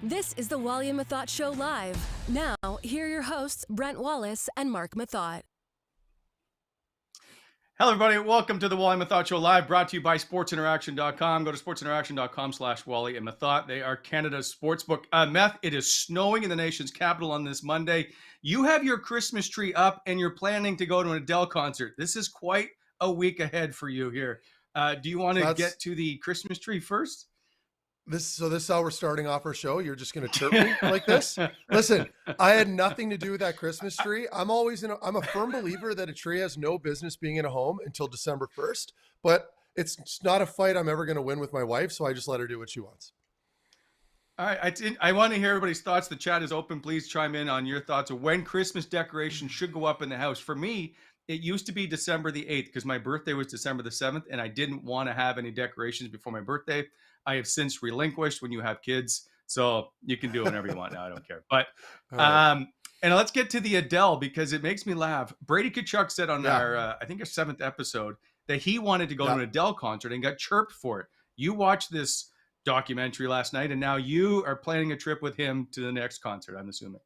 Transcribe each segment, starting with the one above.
This is the Wally and Methot Show live. Now, here are your hosts, Brent Wallace and Mark Methot. Hello, everybody. Welcome to the Wally and Methot Show live, brought to you by sportsinteraction.com. Go to sportsinteraction.com/Wally and Methot. They are Canada's sportsbook. Meth, it is snowing in the nation's capital on this Monday. You have your Christmas tree up and you're planning to go to an Adele concert. This is quite a week ahead for you here. Do you want to get to the Christmas tree first? This is how we're starting off our show. You're just going to chirp me like this. Listen, I had nothing to do with that Christmas tree. I'm a firm believer that a tree has no business being in a home until December 1st, but it's not a fight I'm ever going to win with my wife. So I just let her do what she wants. All right. I want to hear everybody's thoughts. The chat is open. Please chime in on your thoughts of when Christmas decorations should go up in the house. For me, it used to be December the 8th because my birthday was December the 7th and I didn't want to have any decorations before my birthday. I have since relinquished when you have kids. So you can do whatever you want now. I don't care. But, and let's get to the Adele because it makes me laugh. Brady Kachuk said on our 7th episode that he wanted to go to an Adele concert and got chirped for it. You watched this documentary last night and now you are planning a trip with him to the next concert, I'm assuming.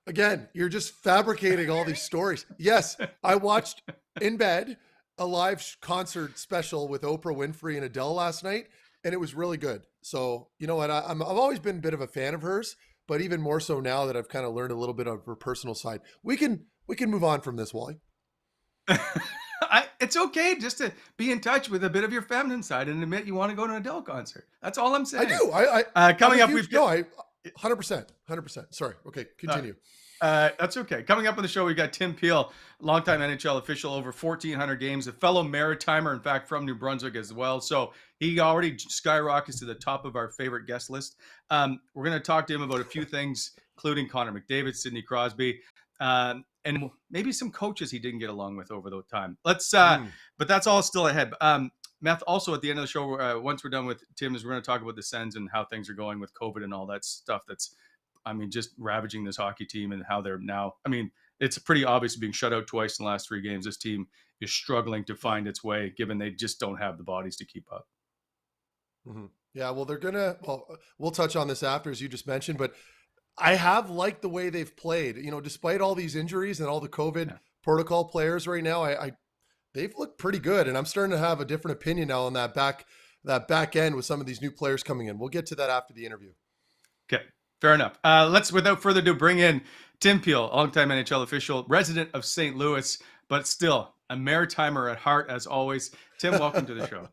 Again, you're just fabricating all these stories. Yes, I watched in bed a live concert special with Oprah Winfrey and Adele last night, and it was really good. So, you know what? I've always been a bit of a fan of hers, but even more so now that I've kind of learned a little bit of her personal side. We can move on from this, Wally. It's okay just to be in touch with a bit of your feminine side and admit you want to go to an Adele concert. That's all I'm saying. I do. Coming up, 100%. Sorry. Okay, continue. That's okay. Coming up on the show, we've got Tim Peel, longtime NHL official, over 1,400 games, a fellow Maritimer, in fact, from New Brunswick as well. So he already skyrockets to the top of our favorite guest list. We're going to talk to him about a few things, including Conor McDavid, Sidney Crosby, and maybe some coaches he didn't get along with over the time. But that's all still ahead. Meth, also at the end of the show, once we're done with Tim, is we're going to talk about the Sens and how things are going with COVID and all that stuff that's, just ravaging this hockey team and how they're now, it's pretty obvious being shut out twice in the last 3 games. This team is struggling to find its way, given they just don't have the bodies to keep up. Mm-hmm. Yeah, well, we'll touch on this after, as you just mentioned, but I have liked the way they've played, despite all these injuries and all the COVID protocol players right now, they've looked pretty good. And I'm starting to have a different opinion now on that back end with some of these new players coming in. We'll get to that after the interview. Okay. Fair enough. Let's, without further ado, bring in Tim Peel, longtime NHL official, resident of St. Louis, but still a Maritimer at heart, as always. Tim, welcome to the show.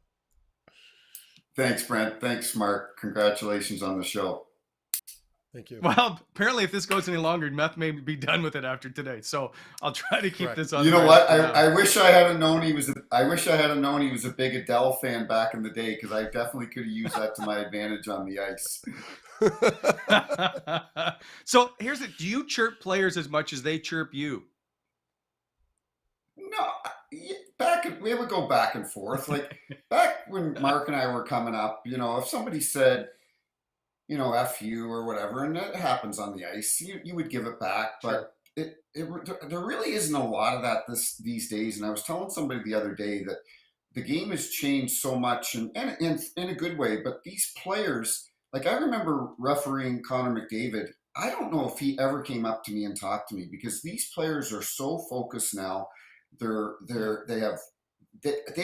Thanks, Brent. Thanks, Mark. Congratulations on the show. Thank you. Well, apparently, if this goes any longer, Meth may be done with it after today. So I'll try to keep this on. You know what? I wish I had known he was. I wish I had known he was a big Adele fan back in the day, because I definitely could have used that to my advantage on the ice. So here's it. Do you chirp players as much as they chirp you? No, we would go back and forth. Like back when Mark and I were coming up, if somebody said, F you or whatever, and that happens on the ice, you would give it back. But there really isn't a lot of that these days. And I was telling somebody the other day that the game has changed so much, and in a good way. But these players, like I remember refereeing Conor McDavid. I don't know if he ever came up to me and talked to me, because these players are so focused now. They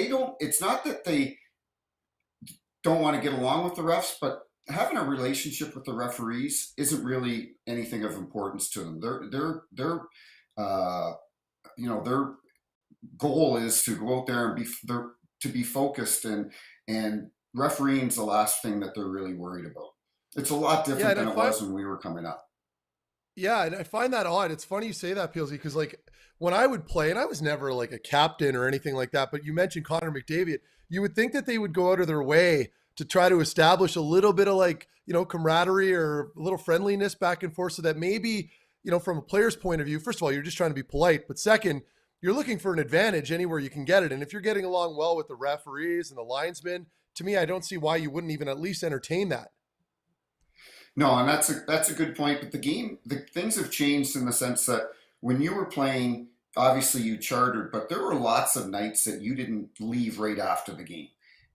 don't. It's not that they don't want to get along with the refs, but having a relationship with the referees isn't really anything of importance to them. Their goal is to go out there and be focused, and refereeing's the last thing that they're really worried about. It's a lot different than it was when we were coming up. Yeah, and I find that odd. It's funny you say that, Peelsy, because like when I would play, and I was never like a captain or anything like that, but you mentioned Conor McDavid, you would think that they would go out of their way to try to establish a little bit of camaraderie or a little friendliness back and forth, so that maybe, from a player's point of view, first of all, you're just trying to be polite, but second, you're looking for an advantage anywhere you can get it. And if you're getting along well with the referees and the linesmen, to me, I don't see why you wouldn't even at least entertain that. No, and that's a good point. But the things have changed in the sense that when you were playing, obviously you chartered, but there were lots of nights that you didn't leave right after the game.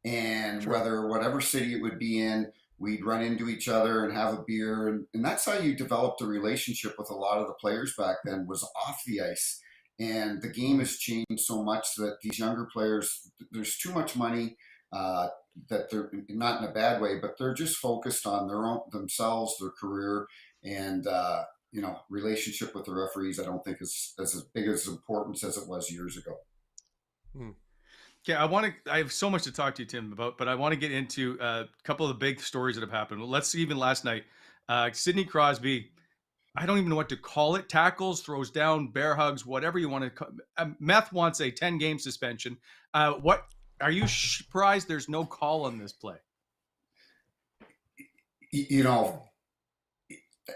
And whatever city it would be in, we'd run into each other and have a beer. And that's how you developed a relationship with a lot of the players back then, was off the ice. And the game has changed so much that these younger players, there's too much money, that they're not in a bad way, but they're just focused on themselves, their career, and relationship with the referees. I don't think is as big as importance as it was years ago. Okay, I have so much to talk to you, Tim, about, but I want to get into a couple of the big stories that have happened. Well, let's see, even last night, Sidney Crosby, I don't even know what to call it. Tackles, throws down, bear hugs, whatever you want to call it. Meth wants a 10-game suspension. What are you surprised there's no call on this play?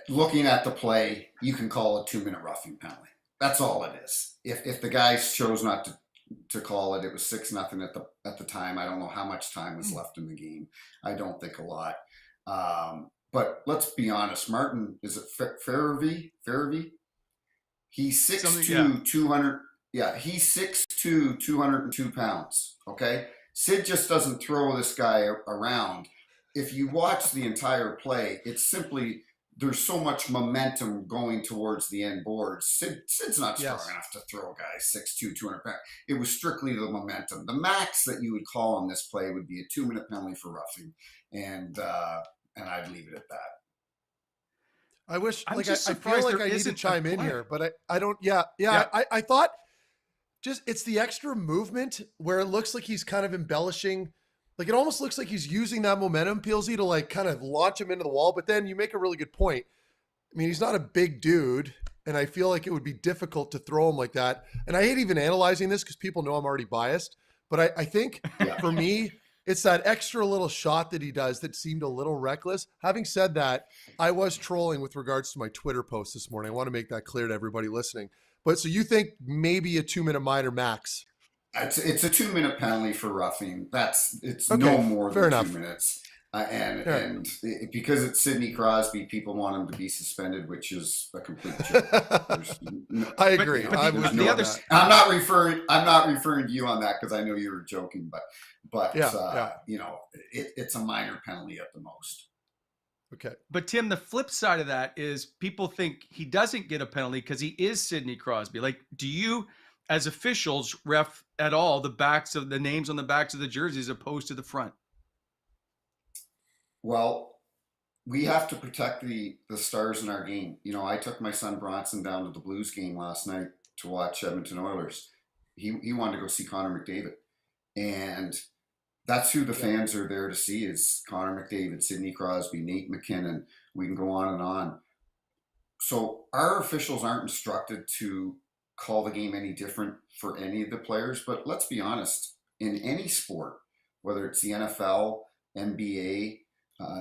Looking at the play, you can call a 2-minute roughing penalty. That's all it is. If the guys chose not to call it, it was 6-0 at the time. I don't know how much time was left in the game. I don't think a lot. But let's be honest, Martin, is it Farabee? He's 6'2", 200. Yeah, he's 6'2", 202 pounds. Okay, Sid just doesn't throw this guy around. If you watch the entire play, it's simply, there's so much momentum going towards the end boards. Sid's not strong enough to throw a guy 6'2", 200 pounds. It was strictly the momentum. The max that you would call on this play would be a 2-minute penalty for roughing, and I'd leave it at that. I wish, I feel like I need to chime in here, but I don't. I thought just it's the extra movement where it looks like he's kind of embellishing. Like it almost looks like he's using that momentum, Peelsy, to like kind of launch him into the wall. But then you make a really good point. I mean, he's not a big dude, and I feel like it would be difficult to throw him like that. And I hate even analyzing this because people know I'm already biased. But I think for me, it's that extra little shot that he does that seemed a little reckless. Having said that, I was trolling with regards to my Twitter post this morning. I want to make that clear to everybody listening. But so you think maybe a 2-minute minor max? It's a 2-minute penalty for roughing. It's okay, no more than enough. 2 minutes. And because it's Sidney Crosby, people want him to be suspended, which is a complete joke. I agree. I'm not referring to you on that because I know you were joking, but it's a minor penalty at the most. Okay. But Tim, the flip side of that is people think he doesn't get a penalty because he is Sidney Crosby. Like, do you, as officials, ref at all the names on the backs of the jerseys opposed to the front? Well, we have to protect the stars in our game. I took my son Bronson down to the Blues game last night to watch Edmonton Oilers. He wanted to go see Conor McDavid, and that's who the fans are there to see, is Conor McDavid, Sidney Crosby, Nate McKinnon. We can go on and on. So our officials aren't instructed to call the game any different for any of the players. But let's be honest, in any sport, whether it's the NFL, NBA,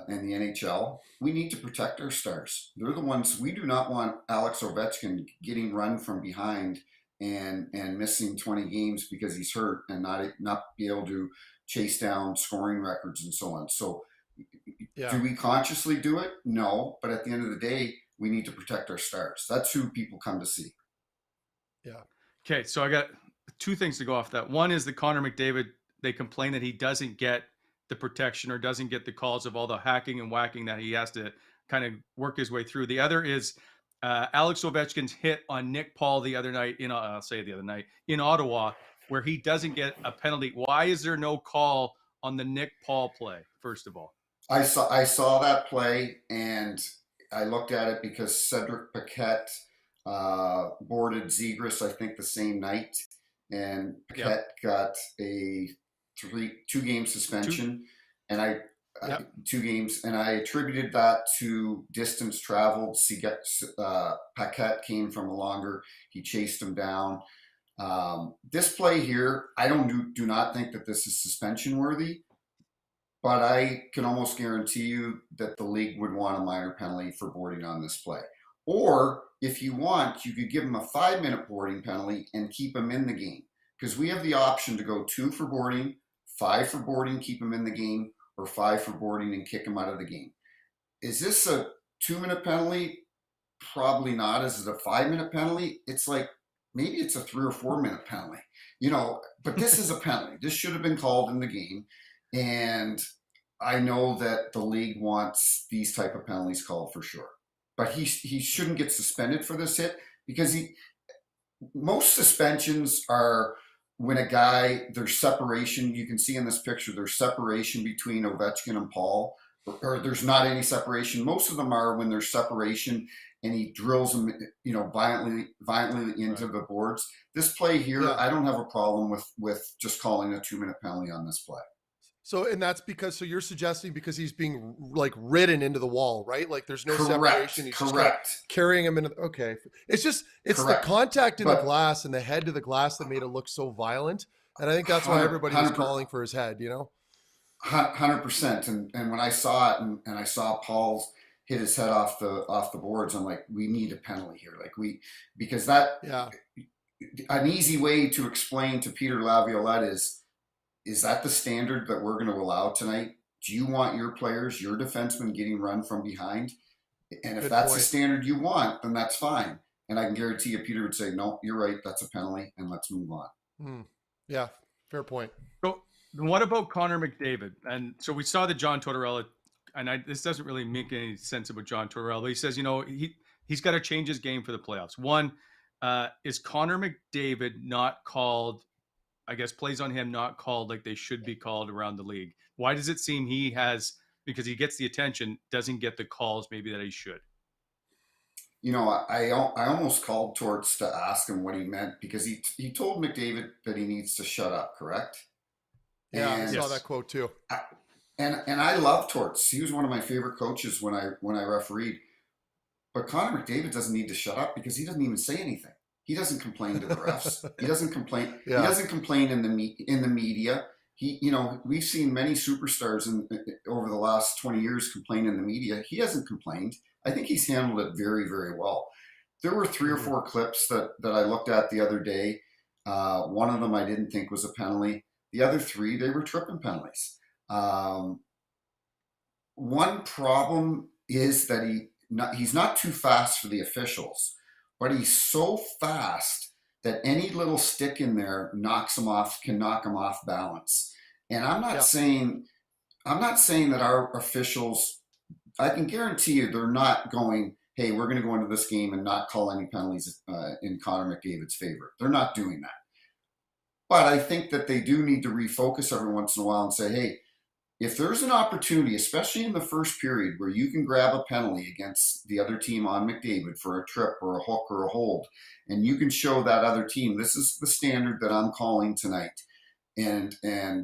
and the NHL, we need to protect our stars. They're the ones. We do not want Alex Ovechkin getting run from behind and missing 20 games because he's hurt and not be able to chase down scoring records and so on. So do we consciously do it? No. But at the end of the day, we need to protect our stars. That's who people come to see. Yeah. Okay, so I got two things to go off that. One is the Conor McDavid, they complain that he doesn't get the protection or doesn't get the calls of all the hacking and whacking that he has to kind of work his way through. The other is Alex Ovechkin's hit on Nick Paul the other night in Ottawa, where he doesn't get a penalty. Why is there no call on the Nick Paul play, first of all? I saw that play, and I looked at it because Cedric Paquette boarded Zegras, I think, the same night, and Paquette got a 2-game suspension, and 2 games, and I attributed that to distance traveled. Paquette came from a longer. He chased him down. This play here, I do not think that this is suspension worthy, but I can almost guarantee you that the league would want a minor penalty for boarding on this play. Or if you want, you could give him a 5-minute boarding penalty and keep him in the game, because we have the option to go 2 for boarding, 5 for boarding, keep him in the game, or 5 for boarding and kick him out of the game. Is this a 2-minute penalty? Probably not. Is it a 5-minute penalty? It's like, maybe it's a 3 or 4-minute penalty, but this is a penalty. This should have been called in the game. And I know that the league wants these type of penalties called for sure, but he shouldn't get suspended for this hit because most suspensions are when a guy, there's separation. You can see in this picture, there's separation between Ovechkin and Paul, or there's not any separation. Most of them are when there's separation and he drills them, violently into the boards. This play here, I don't have a problem with just calling a 2-minute penalty on this play. So, and that's because, so you're suggesting because he's being like ridden into the wall, right? Like there's no separation. He's just carrying him into, okay. It's the contact in the glass and the head to the glass that made it look so violent. And I think that's why everybody was calling for his head, 100%. And when I saw it and I saw Paul hit his head off the boards, I'm like, we need a penalty here. Because an easy way to explain to Peter Laviolette is that the standard that we're going to allow tonight? Do you want your players, your defensemen getting run from behind? And if that's the standard you want, then that's fine. And I can guarantee you, Peter would say, no, you're right. That's a penalty. And let's move on. Yeah, fair point. So what about Conor McDavid? And so we saw that John Tortorella, and this doesn't really make any sense about John Tortorella, but he says, he's got to change his game for the playoffs. One, is Conor McDavid not called, I guess, plays on him not called like they should be called around the league? Why does it seem he has, because he gets the attention, doesn't get the calls maybe that he should? I almost called Torts to ask him what he meant because he told McDavid that he needs to shut up, correct? Yeah, I saw that quote too. And I love Torts. He was one of my favorite coaches when I refereed. But Conor McDavid doesn't need to shut up because he doesn't even say anything. He doesn't complain to the refs. He doesn't complain. He doesn't complain in the media. We've seen many superstars over the last 20 years complain in the media. He hasn't complained. I think he's handled it very, very well. There were 3 or 4 clips that I looked at the other day. One of them I didn't think was a penalty. The other 3, they were tripping penalties. One problem is that he's not too fast for the officials, but he's so fast that any little stick in there can knock him off balance. And I'm not saying that our officials, I can guarantee you they're not going, hey, we're going to go into this game and not call any penalties in Conor McDavid's favor. They're not doing that. But I think that they do need to refocus every once in a while and say, hey, if there's an opportunity, especially in the first period, where you can grab a penalty against the other team on McDavid for a trip or a hook or a hold, and you can show that other team, this is the standard that I'm calling tonight. And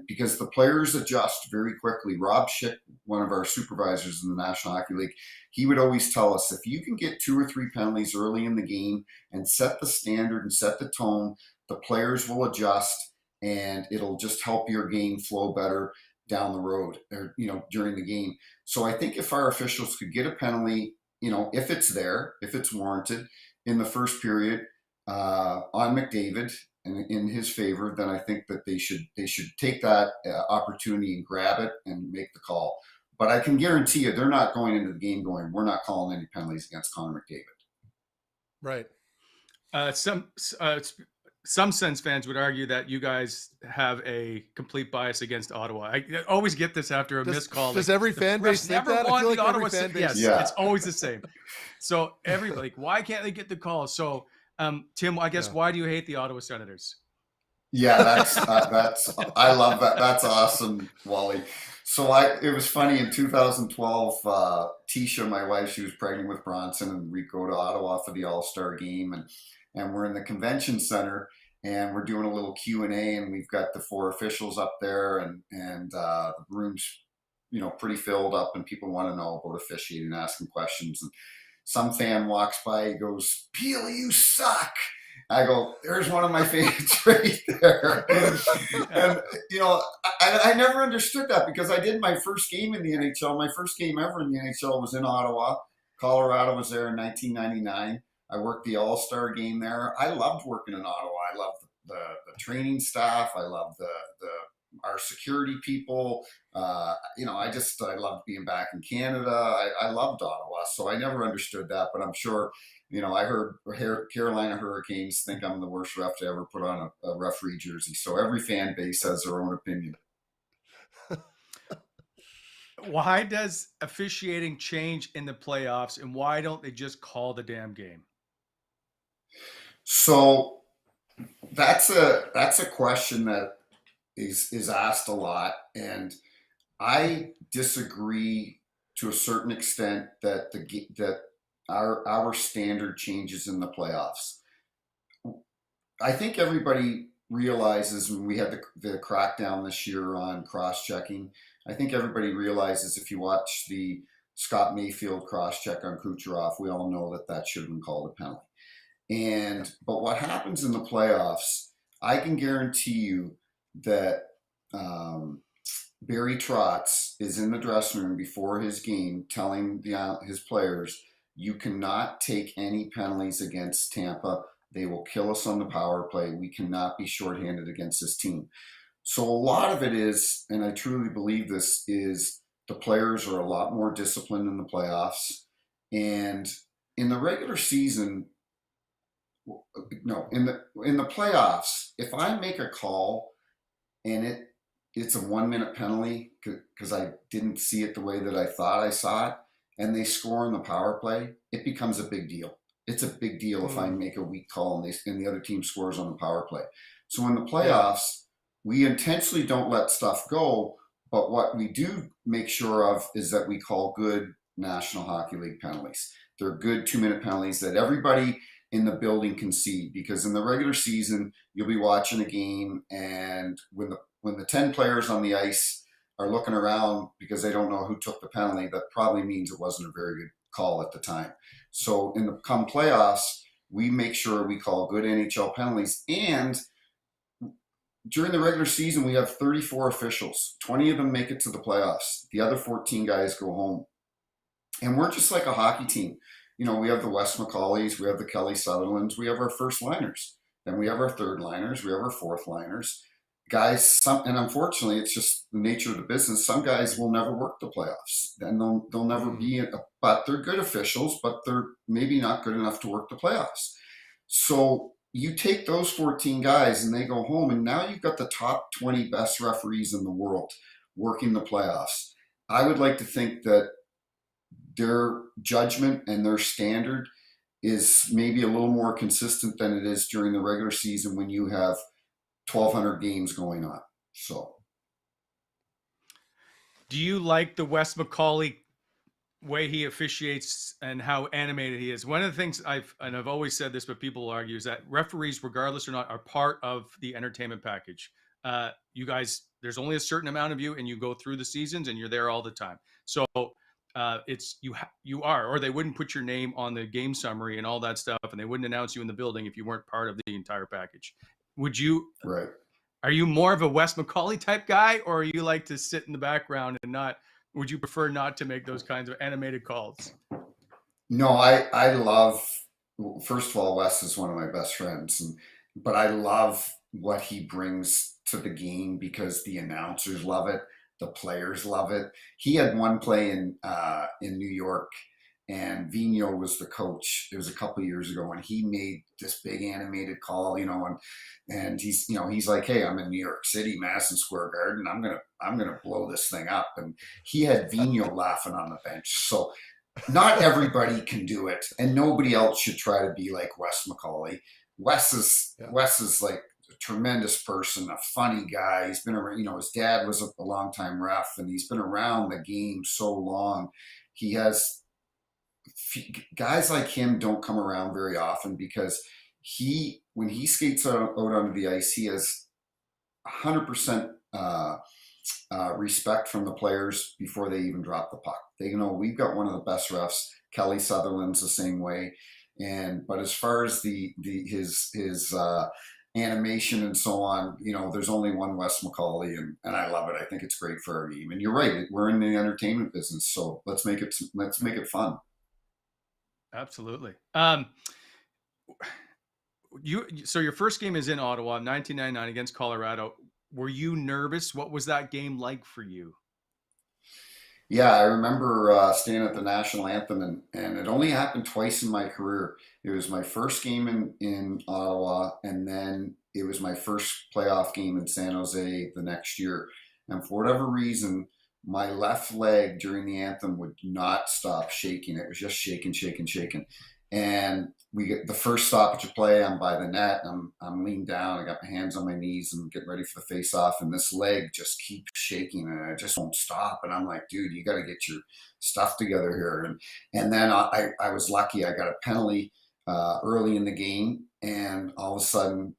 because the players adjust very quickly. Rob Schick, one of our supervisors in the National Hockey League, he would always tell us, if you can get 2 or 3 penalties early in the game and set the standard and set the tone, the players will adjust and it'll just help your game flow better down the road, or during the game. So I think if our officials could get a penalty, if it's there, if it's warranted in the first period on McDavid and in his favor, then I think that they should take that opportunity and grab it and make the call. But I can guarantee you, they're not going into the game going, we're not calling any penalties against Conor McDavid. Right. Some Sens fans would argue that you guys have a complete bias against Ottawa. I always get this after a missed call. Does every fan base think that? I feel like every fan base. Yes, it's always the same. So why can't they get the call? So Tim, I guess why do you hate the Ottawa Senators? Yeah, that's I love that. That's awesome, Wally. So it was funny in 2012. Tisha, my wife, she was pregnant with Bronson, and we go to Ottawa for the All-Star game, and we're in the convention center, and we're doing a little Q&A, and we've got the 4 officials up there, and the room's pretty filled up, and people want to know about officiating and asking questions. And some fan walks by, he goes, "Peel, you suck." I go, "There's one of my favorites right there." And I never understood that, because I did my first game in the NHL. My first game ever in the NHL was in Ottawa. Colorado was there in 1999. I worked the All-Star game there. I loved working in Ottawa. I loved the training staff. I loved our security people. I loved being back in Canada. I loved Ottawa. So I never understood that, but I'm sure, I heard Carolina Hurricanes think I'm the worst ref to ever put on a referee jersey. So every fan base has their own opinion. Why does officiating change in the playoffs, and why don't they just call the damn game? So that's a question that is asked a lot, and I disagree to a certain extent that that our standard changes in the playoffs. I think everybody realizes when we had the crackdown this year on cross checking. I think everybody realizes if you watch the Scott Mayfield cross check on Kucherov, we all know that that should have been called a penalty. But what happens in the playoffs, I can guarantee you that Barry Trotz is in the dressing room before his game telling his players, you cannot take any penalties against Tampa. They will kill us on the power play. We cannot be shorthanded against this team. So a lot of it is, and I truly believe this, is the players are a lot more disciplined in the playoffs. And in the regular season, no, in the playoffs, if I make a call and it's a 1 minute penalty because I didn't see it the way that I thought I saw it, and they score in the power play, it becomes a big deal. It's a big deal if I make a weak call and the other team scores on the power play. So in the playoffs, we intentionally don't let stuff go, but what we do make sure of is that we call good National Hockey League penalties. They're good 2 minute penalties that everybody in the building can see, because in the regular season, you'll be watching a game, and when the 10 players on the ice are looking around because they don't know who took the penalty, that probably means it wasn't a very good call at the time. So in the come playoffs, we make sure we call good NHL penalties. And during the regular season, we have 34 officials. 20 of them make it to the playoffs. The other 14 guys go home. And we're just like a hockey team. You know, we have the Wes McCaulleys, we have the Kelly Sutherlands, we have our first liners. Then we have our third liners, we have our fourth liners. Guys, and unfortunately, it's just the nature of the business. Some guys will never work the playoffs, and they'll never be. But they're good officials, but they're maybe not good enough to work the playoffs. So you take those 14 guys, and they go home, and now you've got the top 20 best referees in the world working the playoffs. I would like to think that their judgment and their standard is maybe a little more consistent than it is during the regular season when you have 1,200 games going on. So, do you like the Wes McCauley way he officiates and how animated he is? One of the things I've always said this, but people argue, is that referees, regardless or not, are part of the entertainment package. You guys, there's only a certain amount of you, and you go through the seasons, and you're there all the time. So it's you are, or they wouldn't put your name on the game summary and all that stuff, and they wouldn't announce you in the building if you weren't part of the entire package. Would you? Right. Are you more of a Wes McCauley type guy, or you like to sit in the background and not? Would you prefer not to make those kinds of animated calls? No, I love. First of all, Wes is one of my best friends, but I love what he brings to the game because the announcers love it, the players love it. He had one play in New York, and Vigneault was the coach. It was a couple of years ago, and he made this big animated call, and he's like, "Hey, I'm in New York City, Madison Square Garden. I'm gonna blow this thing up." And he had Vigneault laughing on the bench. So not everybody can do it, and nobody else should try to be like Wes McCauley. Wes is like a tremendous person, a funny guy. He's been around. His dad was a longtime ref, and he's been around the game so long. He has guys like him don't come around very often because when he skates out onto the ice, he has 100% respect from the players before they even drop the puck. They know we've got one of the best refs. Kelly Sutherland's the same way. But as far as his animation and so on, there's only one Wes McCauley, and I love it. I think it's great for our game. And you're right, we're in the entertainment business, so let's make it fun. Absolutely. So your first game is in Ottawa, 1999 against Colorado. Were you nervous? What was that game like for you? Yeah, I remember staying at the national anthem, and it only happened twice in my career. It was my first game in Ottawa, and then it was my first playoff game in San Jose the next year. And for whatever reason, my left leg during the anthem would not stop shaking. It was just shaking. And we get the first stoppage of play. I'm by the net. I'm leaned down. I got my hands on my knees and getting ready for the face off. And this leg just keeps shaking and it just won't stop. And I'm like, dude, you got to get your stuff together here. And then I was lucky. I got a penalty early in the game, and all of a sudden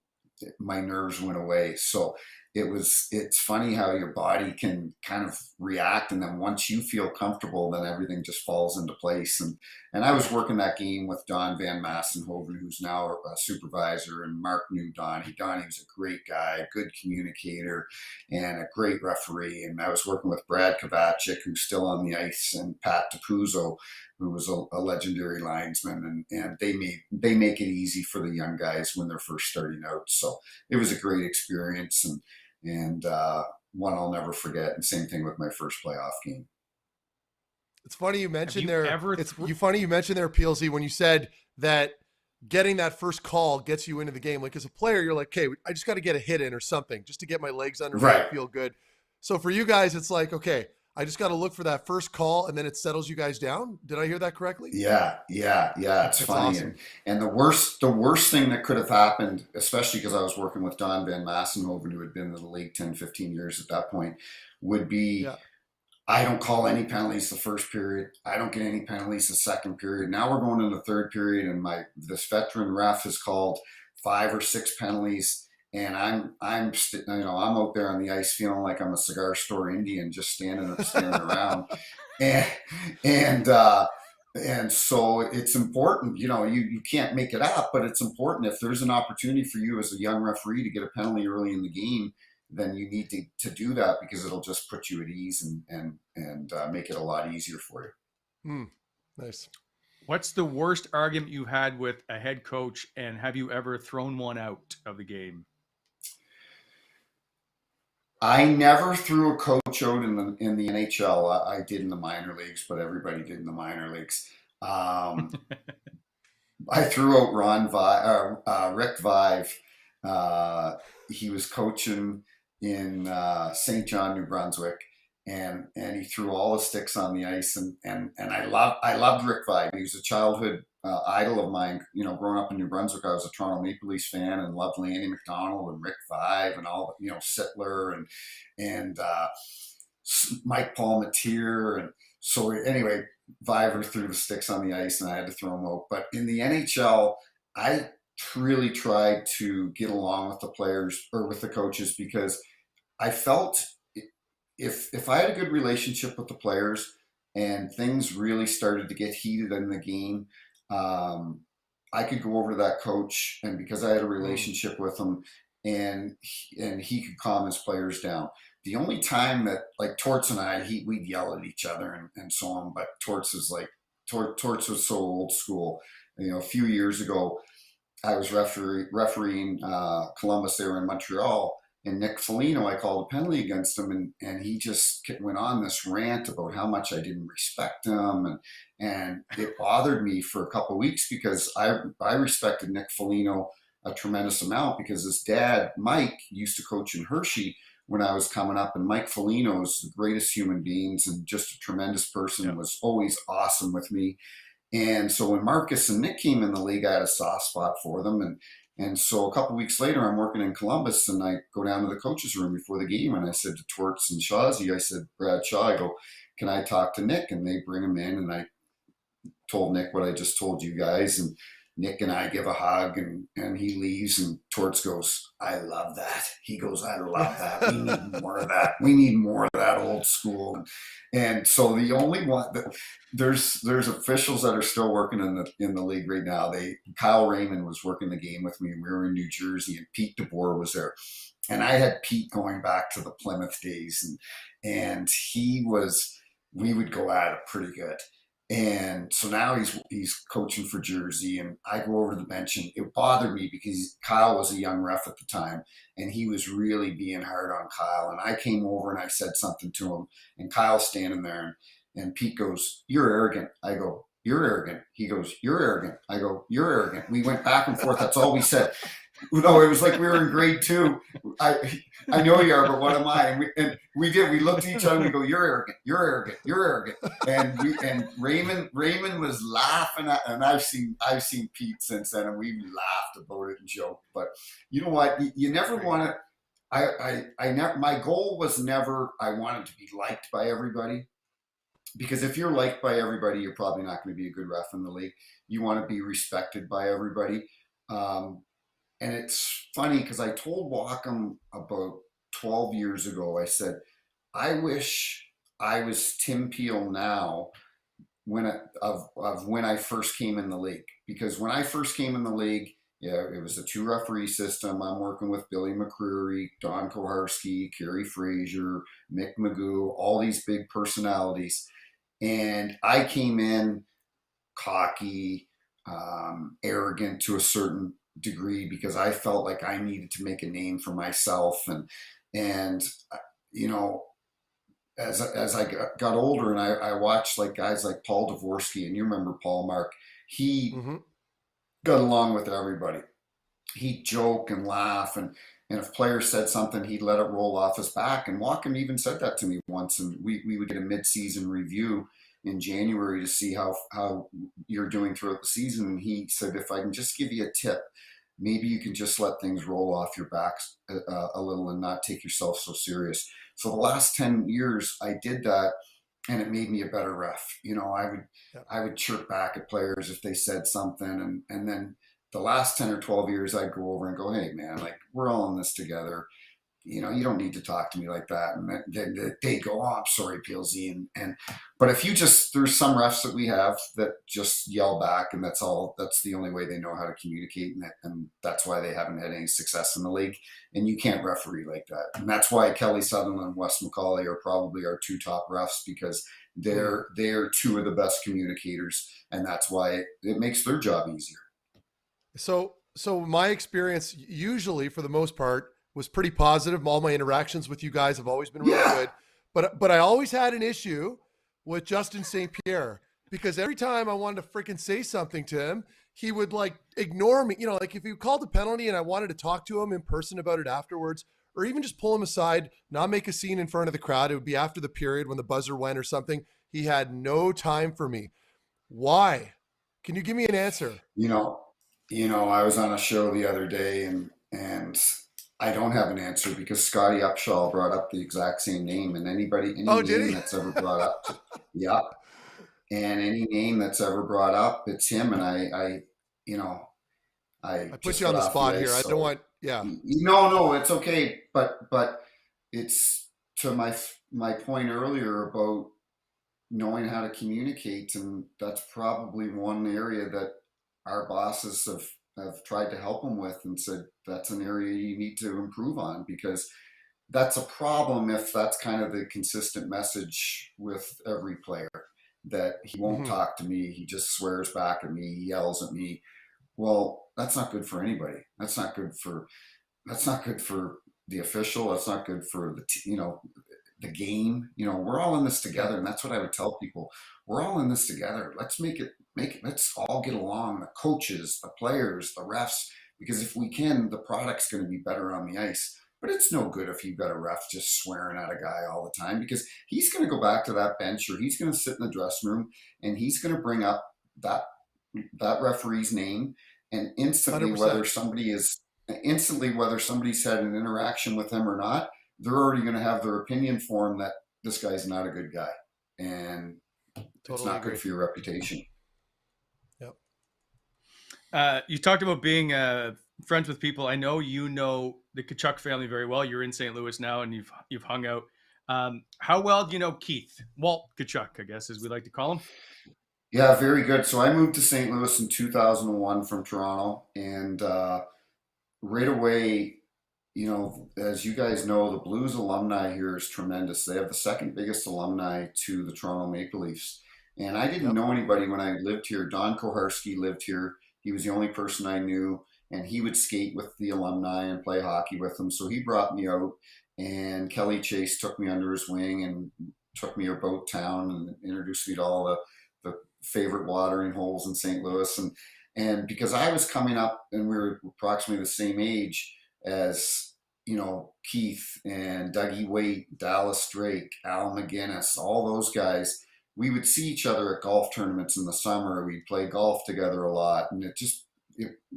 my nerves went away. So it's funny how your body can kind of react, and then once you feel comfortable, then everything just falls into place. And I was working that game with Don Van Massenhoven, who's now a supervisor, and Mark knew Donnie. Donnie was a great guy, good communicator, and a great referee. And I was working with Brad Kovacic, who's still on the ice, and Pat DiPuzzo, who was a legendary linesman, and they make it easy for the young guys when they're first starting out. So it was a great experience, and one I'll never forget. And same thing with my first playoff game. It's funny you mentioned there. Funny you mentioned there, PLZ, when you said that getting that first call gets you into the game. Like as a player, you're like, okay, I just got to get a hit in or something just to get my legs under me and feel good. So for you guys, it's like, okay, I just got to look for that first call, and then it settles you guys down. Did I hear that correctly? Yeah. It's funny. Awesome. And the worst thing that could have happened, especially because I was working with Don Van Massenhoven, who had been in the league 10, 15 years at that point, would be, I don't call any penalties the first period. I don't get any penalties the second period. Now we're going into the third period, and this veteran ref has called 5 or 6 penalties. And I'm out there on the ice feeling like I'm a cigar store Indian, just standing around, and so it's important. You can't make it up, but it's important. If there's an opportunity for you as a young referee to get a penalty early in the game, then you need to do that, because it'll just put you at ease and make it a lot easier for you. Nice. What's the worst argument you had with a head coach, and have you ever thrown one out of the game? I never threw a coach out in the NHL. I did in the minor leagues, but everybody did in the minor leagues. I threw out Rick Vive. He was coaching in St. John, New Brunswick, and he threw all the sticks on the ice. And I loved Rick Vive. He was a childhood idol of mine. Growing up in New Brunswick, I was a Toronto Maple Leafs fan and loved Lanny McDonald and Rick Vive and all, Sittler and Mike Palmatier. And so anyway, Viver threw the sticks on the ice and I had to throw them out. But in the NHL, I really tried to get along with the players or with the coaches, because I felt if I had a good relationship with the players and things really started to get heated in the game, I could go over to that coach, and because I had a relationship with him, and he could calm his players down. The only time that, like, Torts and I, we'd yell at each other and so on, but Torts was so old school. A few years ago, I was refereeing Columbus. They were in Montreal, and Nick Foligno, I called a penalty against him, and he just went on this rant about how much I didn't respect him, and it bothered me for a couple of weeks, because I respected Nick Foligno a tremendous amount, because his dad, Mike, used to coach in Hershey when I was coming up, and Mike Foligno is the greatest human beings and just a tremendous person, and was always awesome with me. And so when Marcus and Nick came in the league, I had a soft spot for them. And so a couple of weeks later, I'm working in Columbus, and I go down to the coach's room before the game, and I said to Torts and Shawzy, I said, Brad Shaw, I go, can I talk to Nick? And they bring him in, and I told Nick what I just told you guys, and Nick and I give a hug, and he leaves, and Torts goes, I love that. He goes, I love that. We need more of that. We need more of that old school. And so the only one that there's officials that are still working in the league right now. Kyle Raymond was working the game with me, and we were in New Jersey, and Pete DeBoer was there. And I had Pete going back to the Plymouth days, and we would go at it pretty good. And so now he's coaching for Jersey, and I go over to the bench, and it bothered me because Kyle was a young ref at the time, and he was really being hard on Kyle. And I came over and I said something to him, and Kyle's standing there, and Pete goes, "You're arrogant." I go, "You're arrogant." He goes, "You're arrogant." I go, "You're arrogant." We went back and forth. That's all we said. No, it was like we were in grade 2. I know you are, but what am I? We looked at each other and we go, "You're arrogant, you're arrogant, you're arrogant." And Raymond was laughing at, and I've seen Pete since then, and we laughed about it and joked. But you know what? You never want to. I never. My goal was never. I wanted to be liked by everybody, because if you're liked by everybody, you're probably not going to be a good ref in the league. You want to be respected by everybody. And it's funny because I told Wacom about 12 years ago, I said, I wish I was Tim Peel now of when I first came in the league. Because when I first came in the league, yeah, it was a 2 referee system. I'm working with Billy McCreary, Don Koharski, Kerry Frazier, Mick Magoo, all these big personalities. And I came in cocky, arrogant to a certain degree, because I felt like I needed to make a name for myself. And you know, as I got older and I watched like guys like Paul Dvorsky, and you remember Paul, Mark, he got along with everybody. He'd joke and laugh, and if players said something, he'd let it roll off his back. And Wacom even said that to me once, and we would get a mid-season review in January to see how you're doing throughout the season. And he said, if I can just give you a tip, maybe you can just let things roll off your back a little and not take yourself so serious. So the last 10 years I did that, and it made me a better ref. You know, I would chirp back at players if they said something, and then the last 10 or 12 years I'd go over and go, hey man, like, we're all in this together. You know, you don't need to talk to me like that. And then they go, oh, I'm sorry, PLZ. But if you just, there's some refs that we have that just yell back, and that's the only way they know how to communicate. And that's why they haven't had any success in the league. And you can't referee like that. And that's why Kelly Sutherland and Wes McCauley are probably our 2 top refs, because they're 2 of the best communicators. And that's why it makes their job easier. So my experience, usually for the most part, was pretty positive. All my interactions with you guys have always been really good. But I always had an issue with Justin St. Pierre, because every time I wanted to freaking say something to him, he would like ignore me. You know, like if he called a penalty and I wanted to talk to him in person about it afterwards, or even just pull him aside, not make a scene in front of the crowd. It would be after the period when the buzzer went or something. He had no time for me. Why? Can you give me an answer? You know, I was on a show the other day, and I don't have an answer, because Scotty Upshaw brought up the exact same name, and any name that's ever brought up, and any name that's ever brought up, it's him. And I put you on the spot here. I don't want, No, it's okay. But it's to my point earlier about knowing how to communicate, and that's probably one area that our bosses have tried to help him with, and said that's an area you need to improve on, because that's a problem if that's kind of the consistent message with every player, that he won't talk to me, he just swears back at me, he yells at me. Well, that's not good for anybody. That's not good for the official. That's not good for the game. You know, we're all in this together, and that's what I would tell people. We're all in this together. Let's make it. Let's all get along. The coaches, the players, the refs, because if we can, the product's going to be better on the ice. But it's no good if you've got a ref just swearing at a guy all the time, because he's going to go back to that bench, or he's going to sit in the dressing room, and he's going to bring up that referee's name, and instantly 100%. whether somebody's had an interaction with him or not, they're already going to have their opinion formed that this guy's not a good guy, and it's not good for your reputation. Yep. You talked about being friends with people. I know you know the Tkachuk family very well. You're in St. Louis now, and you've hung out. How well do you know Keith? Walt Tkachuk, I guess, as we like to call him. Yeah, very good. So I moved to St. Louis in 2001 from Toronto, and right away, you know, as you guys know, the Blues alumni here is tremendous. They have the second biggest alumni to the Toronto Maple Leafs. And I didn't know anybody when I lived here. Don Koharski lived here. He was the only person I knew, and he would skate with the alumni and play hockey with them. So he brought me out, and Kelly Chase took me under his wing and took me about town and introduced me to all the favorite watering holes in St. Louis. And because I was coming up and we were approximately the same age as, Keith and Dougie Waite, Dallas Drake, Al McGinnis, all those guys, we would see each other at golf tournaments in the summer. We'd play golf together a lot, and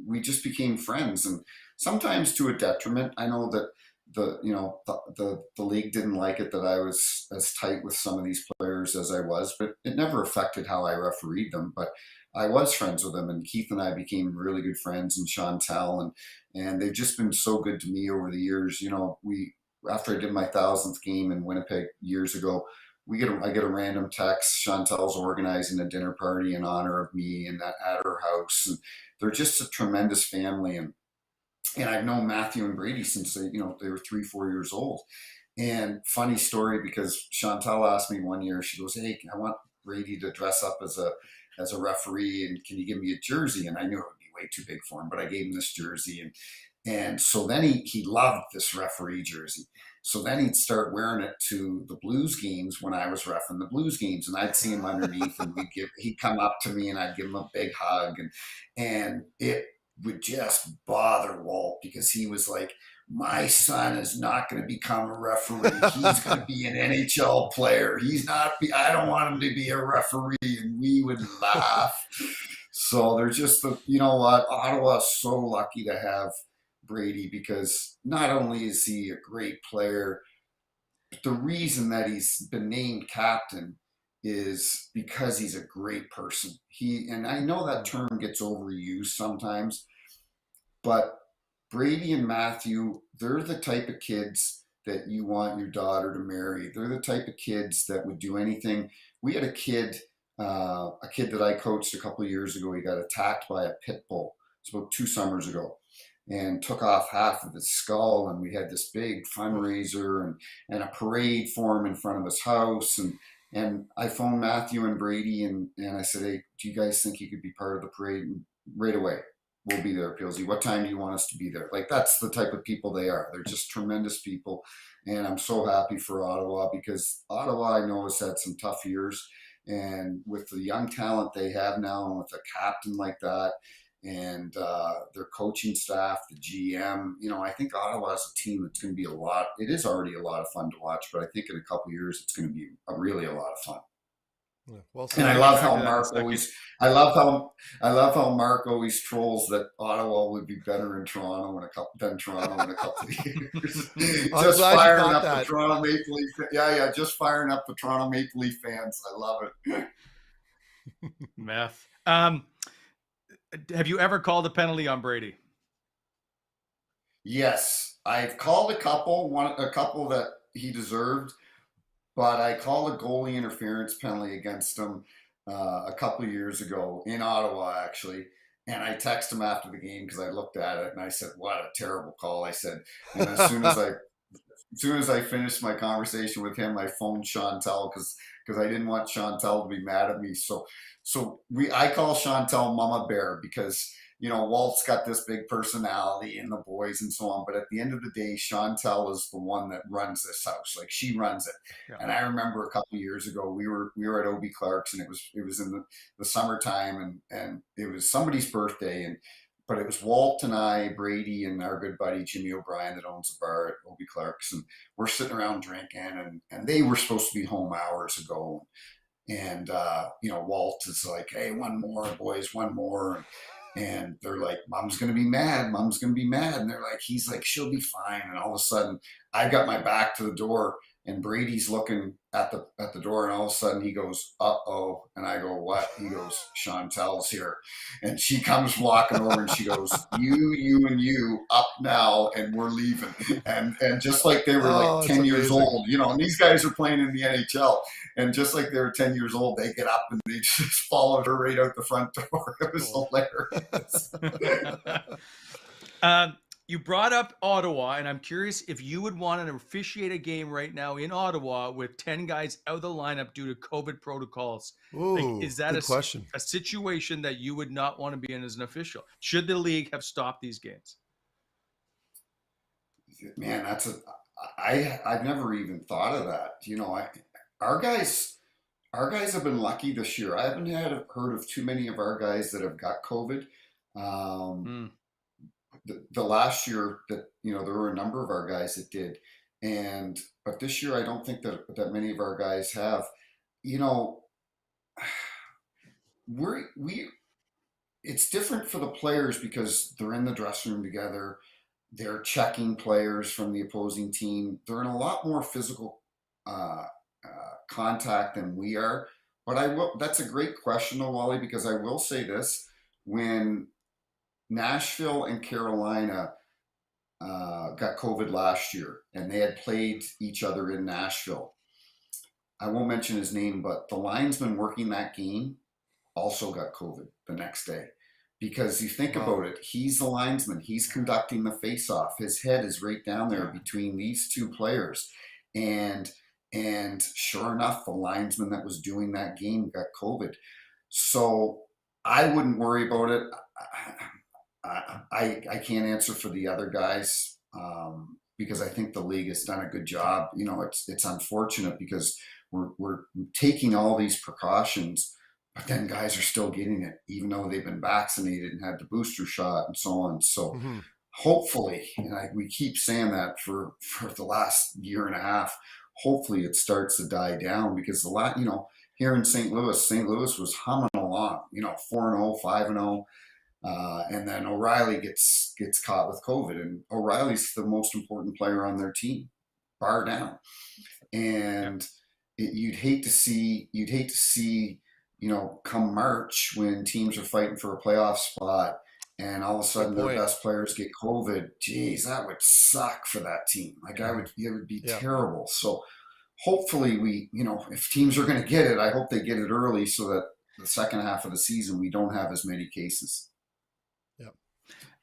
we just became friends. And sometimes to a detriment. I know that the league didn't like it that I was as tight with some of these players as I was, but it never affected how I refereed them. But I was friends with them, and Keith and I became really good friends, and Chantel, and they've just been so good to me over the years. After I did my 1,000th game in Winnipeg years ago, I get a random text. Chantel's organizing a dinner party in honor of me and at her house, and they're just a tremendous family. And I've known Matthew and Brady since they were 3-4 years old. And funny story, because Chantel asked me one year, she goes, "Hey, I want Brady to dress up as a referee, and can you give me a jersey?" And I knew it would be way too big for him, but I gave him this jersey, and so then he loved this referee jersey. So then he'd start wearing it to the Blues games when I was reffing the Blues games, and I'd see him underneath, and he'd come up to me, and I'd give him a big hug, and it would just bother Walt, because he was like, "My son is not going to become a referee. He's going to be an NHL player. I don't want him to be a referee." And we would laugh. So they're just what? Ottawa's so lucky to have Brady, because not only is he a great player, but the reason that he's been named captain is because he's a great person. And I know that term gets overused sometimes, but Brady and Matthew, they're the type of kids that you want your daughter to marry. They're the type of kids that would do anything. We had a kid that I coached a couple of years ago. He got attacked by a pit bull. It's about 2 summers ago, and took off half of his skull. And we had this big fundraiser and a parade for him in front of his house. And I phoned Matthew and Brady, and I said, "Hey, do you guys think you could be part of the parade?" And right away, "We'll be there, Pilsy. What time do you want us to be there?" Like, that's the type of people they are. They're just tremendous people. And I'm so happy for Ottawa, because Ottawa, I know, has had some tough years. And with the young talent they have now, and with a captain like that, and their coaching staff, the GM, I think Ottawa is a team that's going to be it is already a lot of fun to watch, but I think in a couple of years, it's going to be really a lot of fun. Yeah, well, and I love how Mark always trolls that Ottawa would be better in Toronto than Toronto in a couple of years. Just firing up the Toronto Maple Leaf. Just firing up the Toronto Maple Leaf fans. I love it. Meth. Have you ever called a penalty on Brady? Yes, I've called a couple that he deserved, but I called a goalie interference penalty against him a couple of years ago in Ottawa, actually. And I texted him after the game, because I looked at it and I said, "What a terrible call." I said, and as soon as I finished my conversation with him, I phoned Chantel, because I didn't want Chantel to be mad at me. So I call Chantel Mama Bear, because Walt's got this big personality and the boys and so on. But at the end of the day, Chantel is the one that runs this house. Like, she runs it. Yeah. And I remember a couple of years ago, we were at Obi Clark's, and it was in the summertime, and it was somebody's birthday, but it was Walt and I, Brady, and our good buddy Jimmy O'Brien that owns the bar at Obi Clark's, and we're sitting around drinking, and they were supposed to be home hours ago. And Walt is like, "Hey, one more, boys, one more." And they're like, "Mom's going to be mad. Mom's going to be mad." And he's like, "She'll be fine." And all of a sudden, I got my back to the door, and Brady's looking at the door, and all of a sudden he goes, "Uh-oh." And I go, "What?" He goes, "Chantel's here." And she comes walking over, and she goes, you and you up now, and we're leaving." And just like they were 10 years old, and these guys are playing in the NHL, and just like they were 10 years old, they get up and they just followed her right out the front door. It was hilarious. You brought up Ottawa, and I'm curious if you would want to officiate a game right now in Ottawa with 10 guys out of the lineup due to COVID protocols. Ooh, is that a situation that you would not want to be in as an official? Should the league have stopped these games? Man, I've never even thought of that. Our guys have been lucky this year. I haven't heard of too many of our guys that have got COVID. Mm. The last year that, there were a number of our guys that did, but this year I don't think that many of our guys have. You know, we it's different for the players because they're in the dressing room together. They're checking players from the opposing team. They're in a lot more physical contact than we are. But that's a great question though, Wally, because I will say this: when Nashville and Carolina got COVID last year, and they had played each other in Nashville. I won't mention his name, but the linesman working that game also got COVID the next day. Because you think about it, he's the linesman. He's conducting the face-off. His head is right down there between these two players. And sure enough, the linesman that was doing that game got COVID. So I wouldn't worry about it. I can't answer for the other guys because I think the league has done a good job. It's unfortunate because we're taking all these precautions, but then guys are still getting it, even though they've been vaccinated and had the booster shot and so on. So hopefully, and we keep saying that for the last year and a half, hopefully it starts to die down because here in St. Louis was humming along, 4-0, 5-0. And then O'Reilly gets caught with COVID, and O'Reilly's the most important player on their team, bar down. And you'd hate to see, come March when teams are fighting for a playoff spot, and all of a sudden their best players get COVID. Geez, that would suck for that team. It would be terrible. So hopefully if teams are going to get it, I hope they get it early so that the second half of the season we don't have as many cases.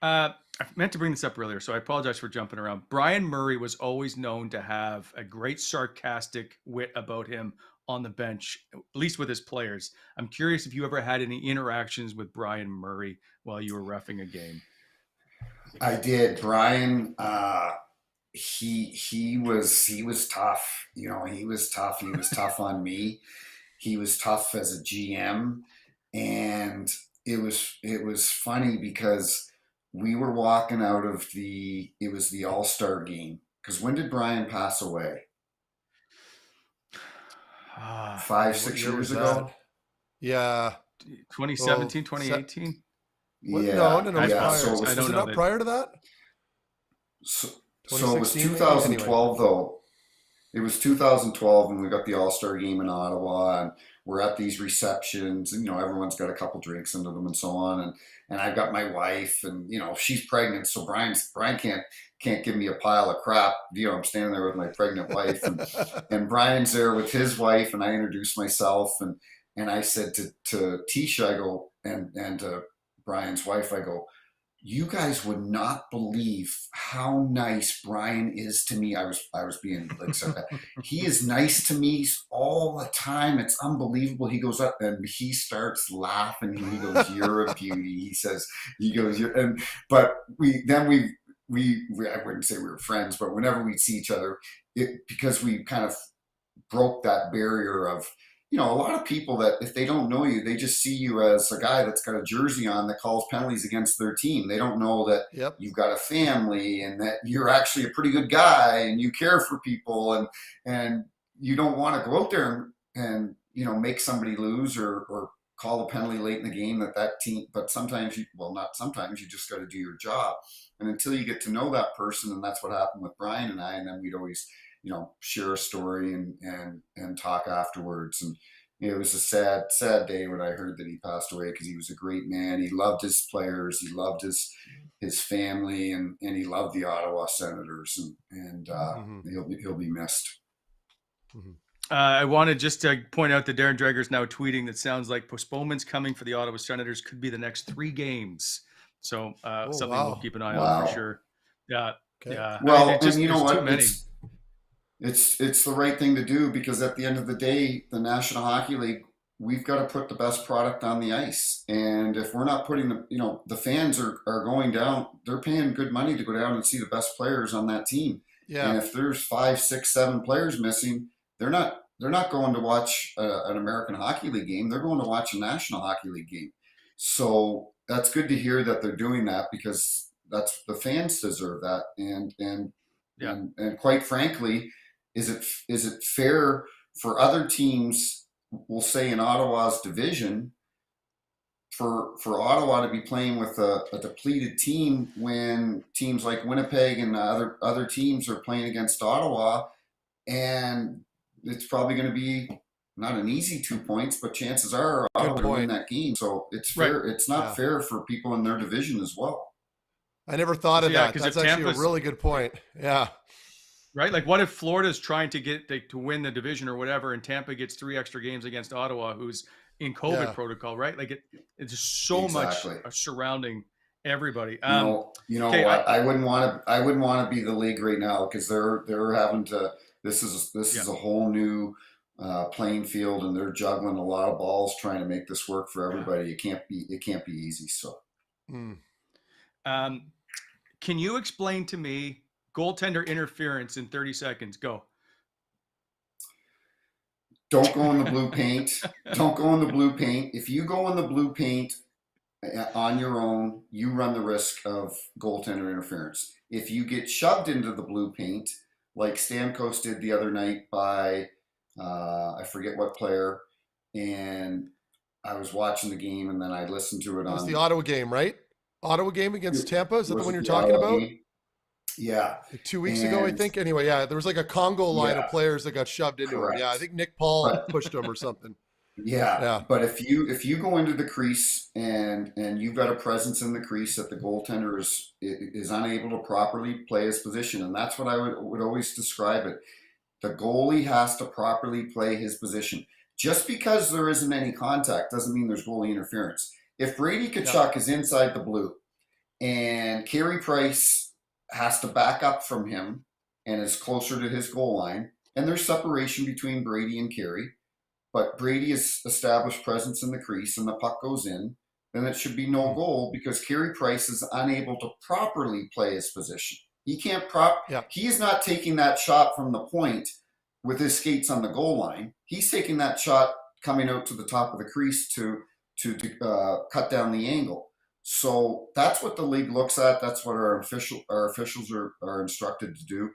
I meant to bring this up earlier, so I apologize for jumping around. Brian Murray was always known to have a great sarcastic wit about him on the bench, at least with his players. I'm curious if you ever had any interactions with Brian Murray while you were reffing a game. I did. Brian, he was tough. He was tough. He was tough on me. He was tough as a GM, and it was funny because we were walking out of the All-Star game. Because when did Brian pass away? 5-6 years ago? Yeah. 2017, 2018? Yeah. No. Yeah. So was it not prior to that? So it was 2012, though. It was 2012 when we got the All-Star game in Ottawa, and we're at these receptions, and everyone's got a couple drinks into them and so on, and I've got my wife, and she's pregnant, so Brian can't give me a pile of crap. I'm standing there with my pregnant wife, and Brian's there with his wife, and I introduced myself, and I said to Tisha, I go, and to Brian's wife, I go, you guys would not believe how nice Brian is to me. I was being like, so he is nice to me all the time. It's unbelievable. He goes up and he starts laughing. He goes, "You're a beauty." But we I wouldn't say we were friends, but whenever we'd see each other, because we kind of broke that barrier of, a lot of people that if they don't know you, they just see you as a guy that's got a jersey on that calls penalties against their team. They don't know that you've got a family and that you're actually a pretty good guy and you care for people and you don't want to go out there and make somebody lose or call a penalty late in the game that team. But sometimes not sometimes, you just got to do your job. And until you get to know that person, and that's what happened with Brian and I, and then we'd always share a story and talk afterwards. And it was a sad day when I heard that he passed away because he was a great man. He loved his players. He loved his family, and he loved the Ottawa Senators. And he'll be missed. I wanted just to point out that Darren Dreger's now tweeting that sounds like postponements coming for the Ottawa Senators could be the next 3 games. So something we'll keep an eye on for sure. Yeah. Okay. Yeah. Well, and you know what? It's the right thing to do because at the end of the day, the National Hockey League, we've got to put the best product on the ice. And if we're not putting the fans are going down, they're paying good money to go down and see the best players on that team. Yeah. And if there's 5, 6, 7 players missing, they're not going to watch an American Hockey League game. They're going to watch a National Hockey League game. So that's good to hear that they're doing that, because that's the fans deserve that. Yeah. And quite frankly, is it fair for other teams, we'll say in Ottawa's division, for Ottawa to be playing with a depleted team when teams like Winnipeg and other teams are playing against Ottawa, and it's probably going to be not an easy 2 points, but chances are Ottawa will win that game. So it's fair. Right. It's not fair for people in their division as well. I never thought of that. That's actually Tampa's a really good point. Yeah. Right? Like, what if Florida's trying to get to win the division or whatever, and Tampa gets 3 extra games against Ottawa, who's in COVID protocol, right? Like, it's just so much surrounding everybody. Okay, I wouldn't want to be the league right now, because they're having to. This is a whole new playing field, and they're juggling a lot of balls trying to make this work for everybody. It can't be easy. So, can you explain to me goaltender interference in 30 seconds? Go. Don't go in the blue paint. Don't go in the blue paint. If you go in the blue paint on your own, you run the risk of goaltender interference. If you get shoved into the blue paint, like Stamkos did the other night by I forget what player, and I was watching the game, and then I listened to it on the Ottawa game, right? Ottawa game against Tampa. Is that the one you're talking about? Yeah. Like 2 weeks ago, I think. Anyway, yeah, there was like a Congo line of players that got shoved into him. Yeah, I think Nick Paul pushed him or something. Yeah. But if you go into the crease and you've got a presence in the crease that the goaltender is unable to properly play his position, and that's what I would always describe it. The goalie has to properly play his position. Just because there isn't any contact doesn't mean there's goalie interference. If Brady Tkachuk is inside the blue and Carey Price has to back up from him and is closer to his goal line, and there's separation between Brady and Carey, but Brady has established presence in the crease and the puck goes in, then it should be no goal, because Carey Price is unable to properly play his position. He can't He is not taking that shot from the point with his skates on the goal line. He's taking that shot coming out to the top of the crease to cut down the angle. So that's what the league looks at. That's what our officials are instructed to do.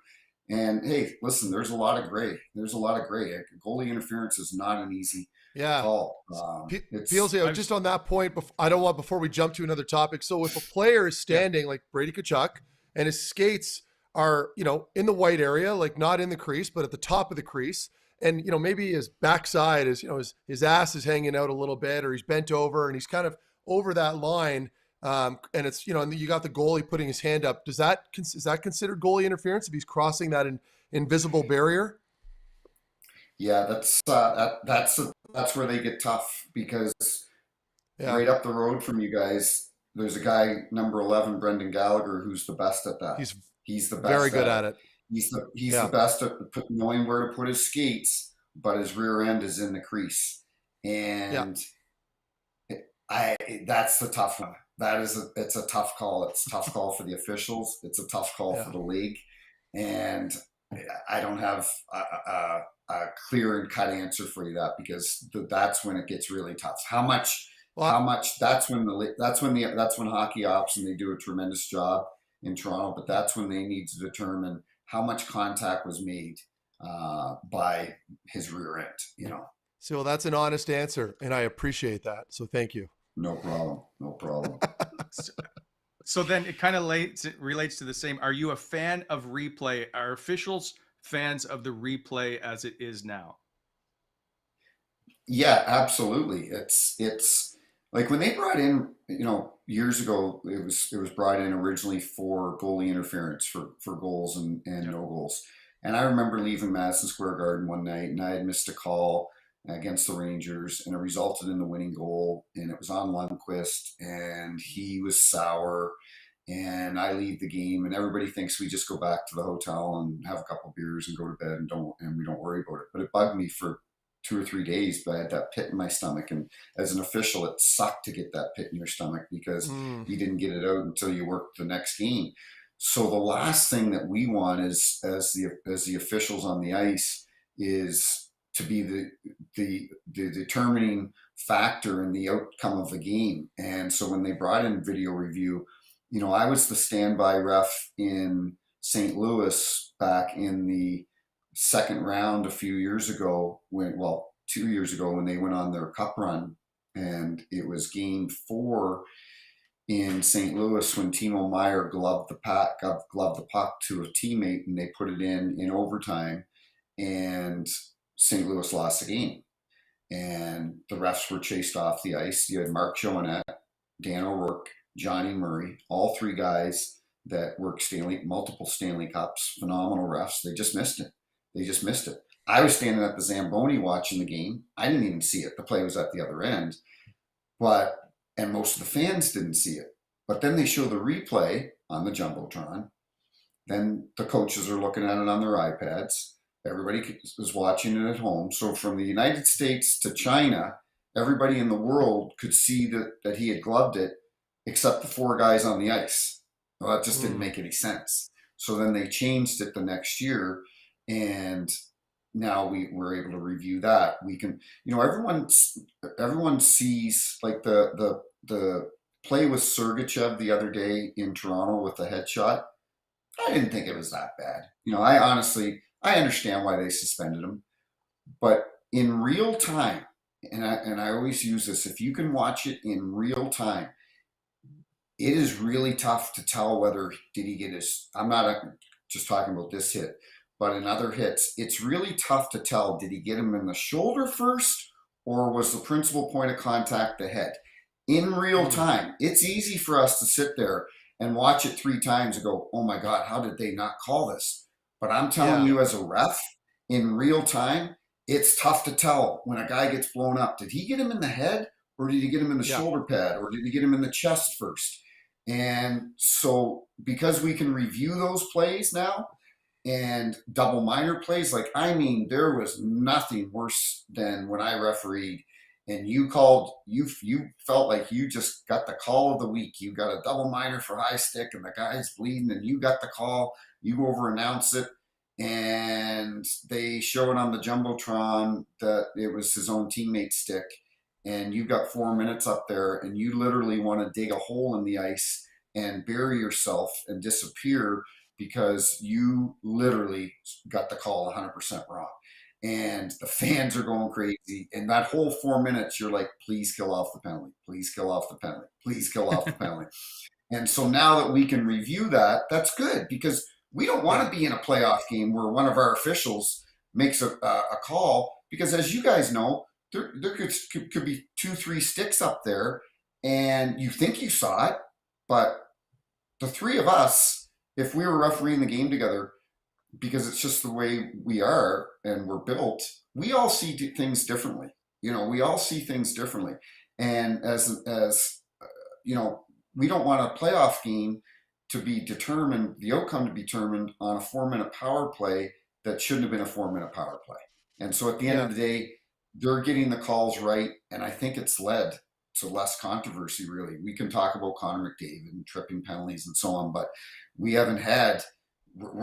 And hey, listen, there's a lot of gray. Goalie interference is not an easy call. Peelzy, just on that point, before we jump to another topic. So if a player is standing like Brady Tkachuk and his skates are, in the white area, like not in the crease, but at the top of the crease, and, maybe his backside is, his ass is hanging out a little bit, or he's bent over and he's kind of over that line. And it's, and you got the goalie putting his hand up. Is that considered goalie interference if he's crossing that invisible barrier? Yeah, that's where they get tough, because right up the road from you guys, there's a guy, number 11, Brendan Gallagher, who's the best at that. He's the best. Very good at it. He's the best at knowing where to put his skates, but his rear end is in the crease, and that's the tough one. It's a tough call. It's a tough call for the officials. It's a tough call for the league, and I don't have a clear and cut answer for you because that's when it gets really tough. How much? That's when hockey ops, and they do a tremendous job in Toronto, but that's when they need to determine how much contact was made by his rear end. So that's an honest answer, and I appreciate that. So thank you. No problem. So then it kind of relates to the same. Are you a fan of replay? Are officials fans of the replay as it is now? Yeah, absolutely. It's like when they brought in, years ago, it was brought in originally for goalie interference for goals and no goals. And I remember leaving Madison Square Garden one night, and I had missed a call against the Rangers, and it resulted in the winning goal, and it was on Lundqvist, and he was sour, and I leave the game, and everybody thinks we just go back to the hotel and have a couple beers and go to bed and we don't worry about it. But it bugged me for 2 or 3 days, but I had that pit in my stomach, and as an official, it sucked to get that pit in your stomach, because you didn't get it out until you worked the next game. So the last thing that we want is, as the officials on the ice, is to be the determining factor in the outcome of the game. And so when they brought in video review, I was the standby ref in St. Louis back in the second round a few years ago 2 years ago when they went on their cup run. And it was game 4 in St. Louis when Timo Meier gloved the puck to a teammate, and they put it in overtime, and St. Louis lost the game. And the refs were chased off the ice. You had Mark Joannette, Dan O'Rourke, Johnny Murray, all 3 guys that worked multiple Stanley Cups, phenomenal refs. They just missed it. I was standing at the Zamboni watching the game. I didn't even see it. The play was at the other end. And most of the fans didn't see it. But then they show the replay on the Jumbotron. Then the coaches are looking at it on their iPads. Everybody is watching it at home. So from the United States to China, everybody in the world could see that he had gloved it, except the 4 guys on the ice. Well, that just didn't make any sense. So then they changed it the next year, and now we're able to review that. We can, everyone sees like the play with Sergachev the other day in Toronto with the headshot. I didn't think it was that bad. I understand why they suspended him, but in real time, and I always use this, if you can watch it in real time, it is really tough to tell whether did he get his, I'm not just talking about this hit, but in other hits, it's really tough to tell, did he get him in the shoulder first, or was the principal point of contact the head? In real time, it's easy for us to sit there and watch it 3 times and go, oh my God, how did they not call this? But I'm telling you as a ref, in real time, it's tough to tell when a guy gets blown up. Did he get him in the head, or did he get him in the shoulder pad, or did he get him in the chest first? And so because we can review those plays now and double minor plays, there was nothing worse than when I refereed and you felt like you just got the call of the week. You got a double minor for high stick and the guy's bleeding and you got the call, you over announce it, and they show it on the Jumbotron that it was his own teammate's stick. And you've got 4 minutes up there and you literally want to dig a hole in the ice and bury yourself and disappear because you literally got the call 100% wrong. And the fans are going crazy. And that whole 4 minutes, you're like, please kill off the penalty. Please kill off the penalty. Please kill off the penalty. And so now that we can review that, that's good because we don't want to be in a playoff game where one of our officials makes a call because as you guys know, there could be 2-3 sticks up there and you think you saw it, but the 3 of us, if we were refereeing the game together, because it's just the way we are and we're built, we all see things differently. We all see things differently. And as we don't want a playoff game to be determined, the outcome to be determined on a 4-minute power play that shouldn't have been a 4-minute power play. And so at the end of the day, they're getting the calls right, and I think it's led to less controversy, really. We can talk about Conor McDavid and tripping penalties and so on, but we're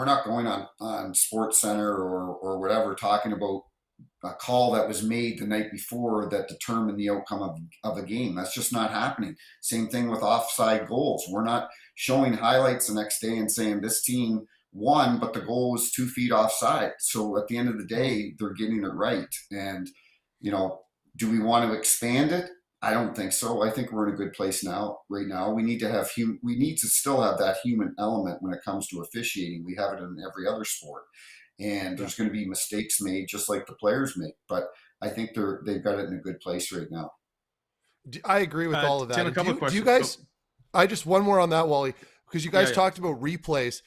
not going on Sports Center or whatever talking about a call that was made the night before that determined the outcome of a game. That's just not happening. Same thing with offside goals. We're not showing highlights the next day and saying this team won, but the goal was 2 feet offside. So at the end of the day, they're getting it right. And do we want to expand it? I don't think so. I think we're in a good place right now. We need to still have that human element when it comes to officiating. We have it in every other sport. And there's going to be mistakes made just like the players make. But I think they've got it in a good place right now. I agree with all of that. Tim, a couple of questions. Do you guys, I just one more on that, Wally, because you guys talked about replays.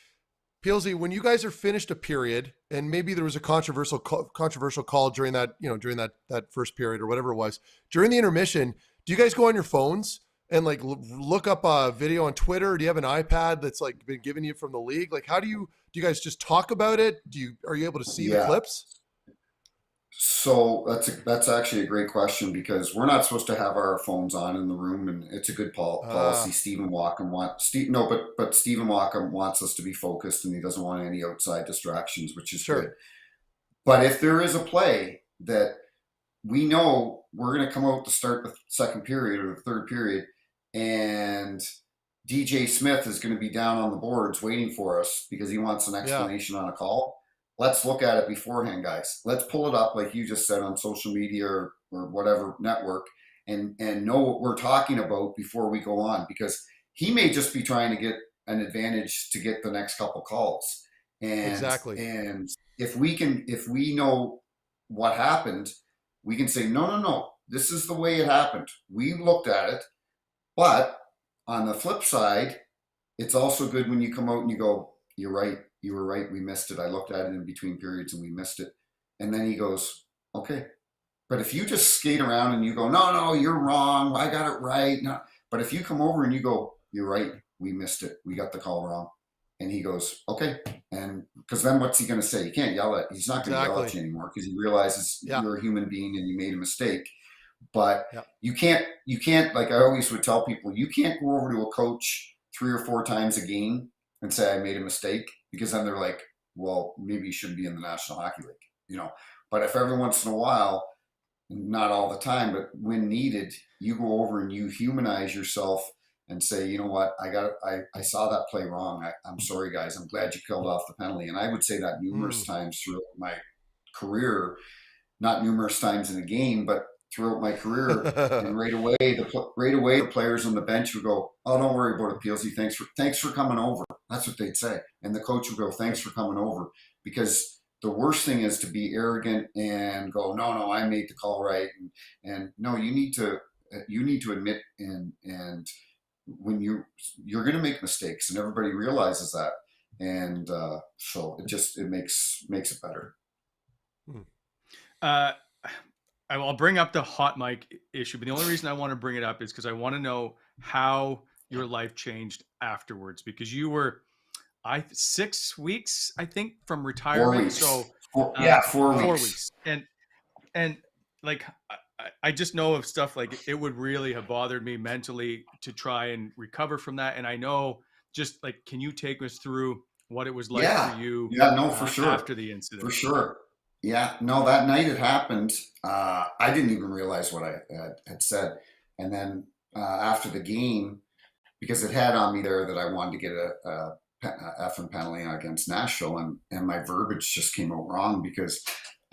Peelsy, when you guys are finished a period, and maybe there was a controversial call during that, during that first period or whatever it was, during the intermission, do you guys go on your phones and look up a video on Twitter? Or do you have an iPad that's been given you from the league? How do you guys just talk about it? Are you able to see the clips? So that's actually a great question because we're not supposed to have our phones on in the room, and it's a good policy. Stephen Walken Stephen Walken wants us to be focused, and he doesn't want any outside distractions, which is good. But if there is a play that we know we're going to come out to start the second period or the third period, and DJ Smith is going to be down on the boards waiting for us because he wants an explanation on a call. Let's look at it beforehand, guys. Let's pull it up, like you just said, on social media or whatever network, and know what we're talking about before we go on, because he may just be trying to get an advantage to get the next couple calls. And Exactly. And if we know what happened, we can say, no, this is the way it happened. We looked at it. But on the flip side, it's also good when you come out and you go, you're right. You were right. We missed it. I looked at it in between periods and we missed it. And then he goes, okay. But if you just skate around and you go, no, you're wrong. I got it right. No. But if you come over and you go, you're right. We missed it. We got the call wrong. And he goes, okay. And because then what's he going to say? He can't yell at, he's not going to yell at you anymore because he realizes you're a human being and you made a mistake. But you can't, like I always would tell people, you can't go over to a coach 3 or 4 times a game and say, I made a mistake, because then they're like, well, maybe you should be in the National Hockey League, you know. But if every once in a while, not all the time, but when needed, you go over and you humanize yourself and say, you know what, I saw that play wrong. I'm sorry, guys. I'm glad you killed off the penalty. And I would say that numerous times throughout my career, not numerous times in a game, but throughout my career. And right away, the players on the bench would go, oh, don't worry about it, Peelsy. Thanks for coming over. That's what they'd say. And the coach would go, thanks for coming over. Because the worst thing is to be arrogant and go, no, I made the call right. And no, you need to admit and when you're going to make mistakes, and everybody realizes that. And so it makes it better. I'll bring up the hot mic issue, but the only reason I want to bring it up is because I want to know how your life changed afterwards, because you were 6 weeks, I think, from retirement. 4 weeks. So 4 weeks. And like, I just know of stuff like it would really have bothered me mentally to try and recover from that. And I know, just like, can you take us through what it was like for you? Yeah, no, for sure. After the incident. For sure. Yeah, no, that night it happened. I didn't even realize what I had said. And then after the game, because it had on me there that I wanted to get a effing penalty against Nashville, and my verbiage just came out wrong, because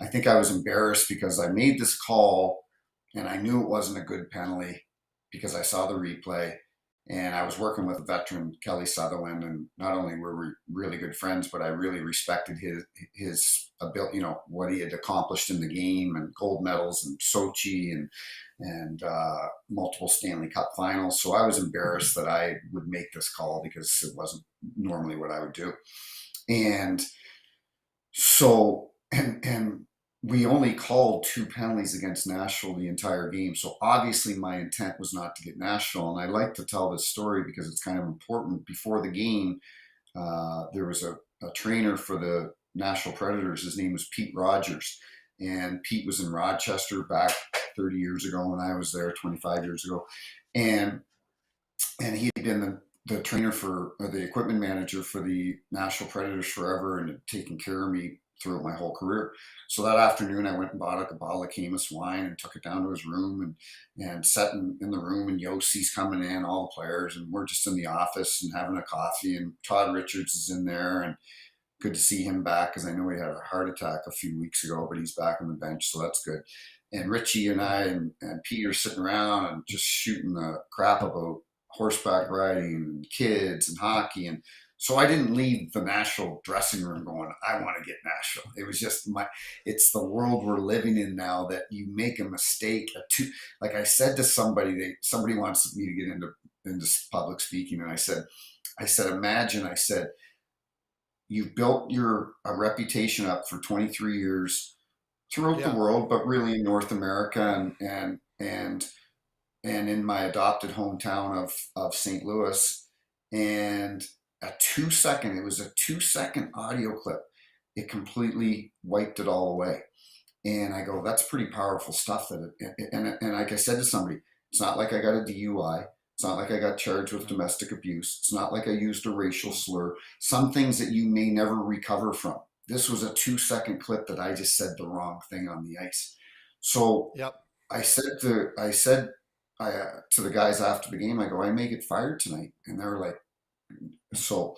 I think I was embarrassed because I made this call and I knew it wasn't a good penalty because I saw the replay. And I was working with a veteran, Kelly Sutherland, and not only were we really good friends, but I really respected his ability, you know, what he had accomplished in the game, and gold medals in Sochi and multiple Stanley Cup finals. So I was embarrassed that I would make this call because it wasn't normally what I would do. And so, and we only called 2 penalties against Nashville the entire game. So obviously my intent was not to get Nashville. And I like to tell this story because it's kind of important. Before the game, there was a trainer for the Nashville Predators. His name was Pete Rogers. And Pete was in Rochester back 30 years ago when I was there, 25 years ago. And he had been the trainer the equipment manager for the Nashville Predators forever, and had taken care of me throughout my whole career. So that afternoon I went and bought a bottle of Caymus wine and took it down to his room and sat in the room, and Yossi's coming in, all the players, and we're just in the office and having a coffee, and Todd Richards is in there, and good to see him back because I know he had a heart attack a few weeks ago, but he's back on the bench, so that's good. And Richie and I and Peter sitting around and just shooting the crap about horseback riding and kids and hockey. And so I didn't leave the Nashville dressing room going, I want to get Nashville. It was just it's the world we're living in now, that you make a mistake. Like I said to somebody wants me to get into public speaking. And I said, imagine, you've built a reputation up for 23 years throughout the world, but really in North America and in my adopted hometown of St. Louis. And it was a 2-second audio clip. It completely wiped it all away. And I go, that's pretty powerful stuff. And like I said to somebody, it's not like I got a DUI. It's not like I got charged with domestic abuse. It's not like I used a racial slur. Some things that you may never recover from. This was a 2-second clip that I just said the wrong thing on the ice. So Yep. I said to the guys after the game, I go, I may get fired tonight. And they were like, so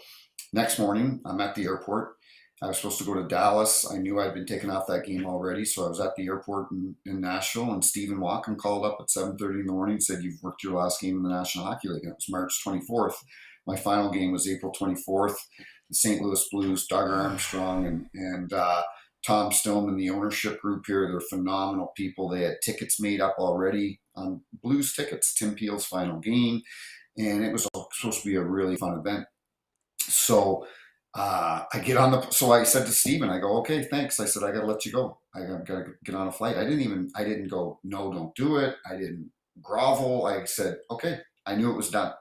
next morning, I'm at the airport. I was supposed to go to Dallas. I knew I'd been taken off that game already, so I was at the airport in Nashville. And Stephen Walken called up at 7:30 in the morning and said, "You've worked your last game in the National Hockey League." And it was March 24th. My final game was April 24th. The St. Louis Blues, Doug Armstrong and Tom Stone and the ownership group here, they're phenomenal people. They had tickets made up already on Blues tickets, Tim Peel's final game, and it was supposed to be a really fun event. So I get on the, so I said to Steven, I go, okay, thanks. I said, I got to let you go. I got to get on a flight. I didn't go, no, don't do it. I didn't grovel. I said, okay, I knew it was done.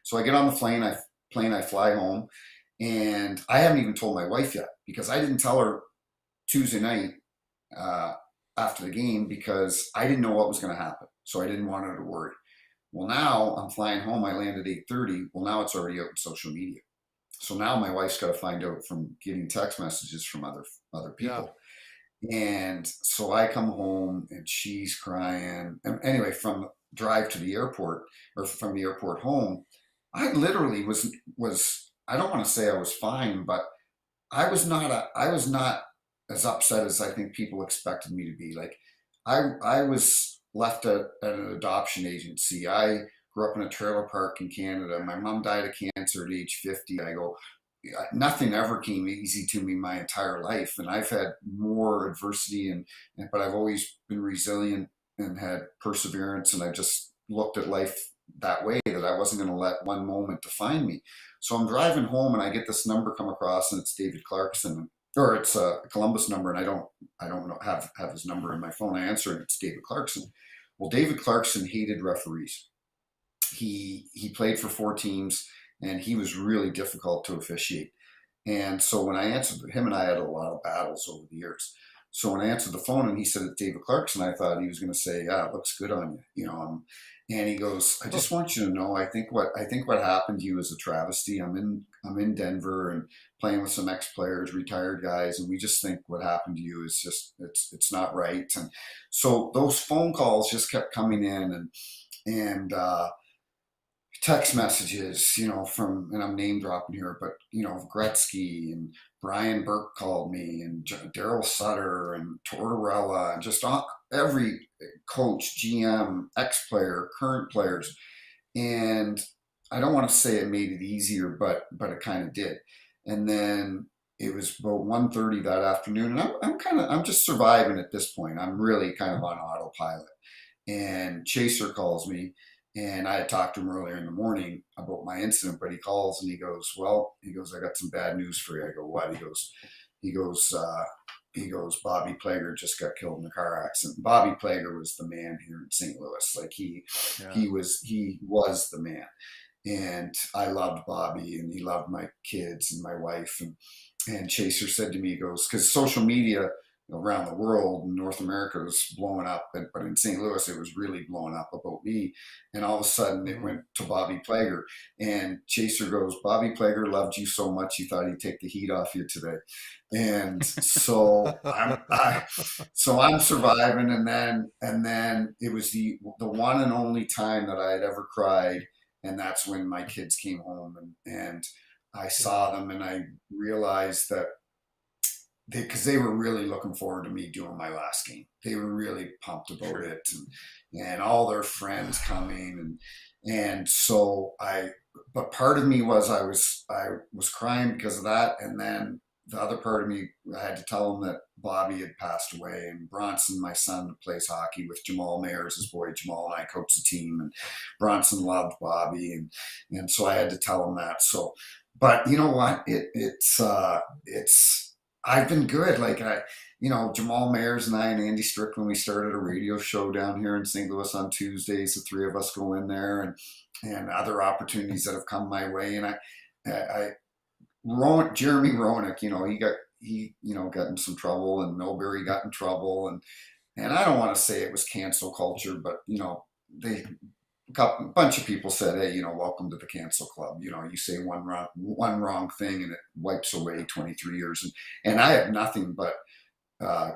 So I get on the plane, I fly home, and I haven't even told my wife yet because I didn't tell her Tuesday night after the game because I didn't know what was going to happen. So I didn't want her to worry. Well, now I'm flying home. I land at 8:30. Well, now it's already out in social media. So now my wife's got to find out from getting text messages from other people. Yeah. And so I come home and she's crying. And anyway, from the drive to the airport or from the airport home, I literally was I don't want to say I was fine, but I was not as upset as I think people expected me to be. Like I was left at an adoption agency. I grew up in a trailer park in Canada. My mom died of cancer at age 50. I go, nothing ever came easy to me my entire life. And I've had more adversity but I've always been resilient and had perseverance. And I just looked at life that way, that I wasn't going to let one moment define me. So I'm driving home and I get this number come across and it's David Clarkson, or it's a Columbus number. And I don't know, have his number in my phone. I answer and it's David Clarkson. Well, David Clarkson hated referees. He played for 4 teams and he was really difficult to officiate. And so when I answered, him and I had a lot of battles over the years. So when I answered the phone and he said it's David Clarkson, I thought he was going to say, yeah, it looks good on you, and he goes, I just want you to know, I think what happened to you is a travesty. I'm in Denver and playing with some ex-players, retired guys, and we just think what happened to you is just it's not right. And so those phone calls just kept coming in and text messages, from, and I'm name dropping here, but, Gretzky and Brian Burke called me and Daryl Sutter and Tortorella and just every coach, GM, ex-player, current players. And I don't want to say it made it easier, but it kind of did. And then it was about 1:30 that afternoon. And I'm just surviving at this point. I'm really kind of on autopilot. And Chaser calls me. And I had talked to him earlier in the morning about my incident, but he calls and he goes, I got some bad news for you. I go, what? He goes, Bobby Plager just got killed in a car accident. Bobby Plager was the man here in St. Louis. Like he was the man. And I loved Bobby and he loved my kids and my wife. And Chaser said to me, he goes, because social media around the world in North America was blowing up, but in St. Louis it was really blowing up about me. And all of a sudden it went to Bobby Plager, and Chaser goes, Bobby Plager loved you so much he thought he'd take the heat off you today. And so I'm surviving. And then it was the one and only time that I had ever cried, and that's when my kids came home and I saw them, and I realized that because they were really looking forward to me doing my last game. They were really pumped about it, and all their friends coming, and so but part of me was I was crying because of that, and then the other part of me, I had to tell them that Bobby had passed away, and Bronson, my son, plays hockey with Jamal Mayers, his boy Jamal, and I coached the team, and Bronson loved Bobby, and so I had to tell him that. So, but you know what? It's I've been good. Like Jamal Mayers and I and Andy Strickland, we started a radio show down here in St. Louis on Tuesdays. The 3 of us go in there, and other opportunities that have come my way. And Jeremy Roenick, he got in some trouble, and Milbury got in trouble, and I don't want to say it was cancel culture, but a bunch of people said, hey, welcome to the cancel club. You say one wrong thing and it wipes away 23 years. And I have nothing but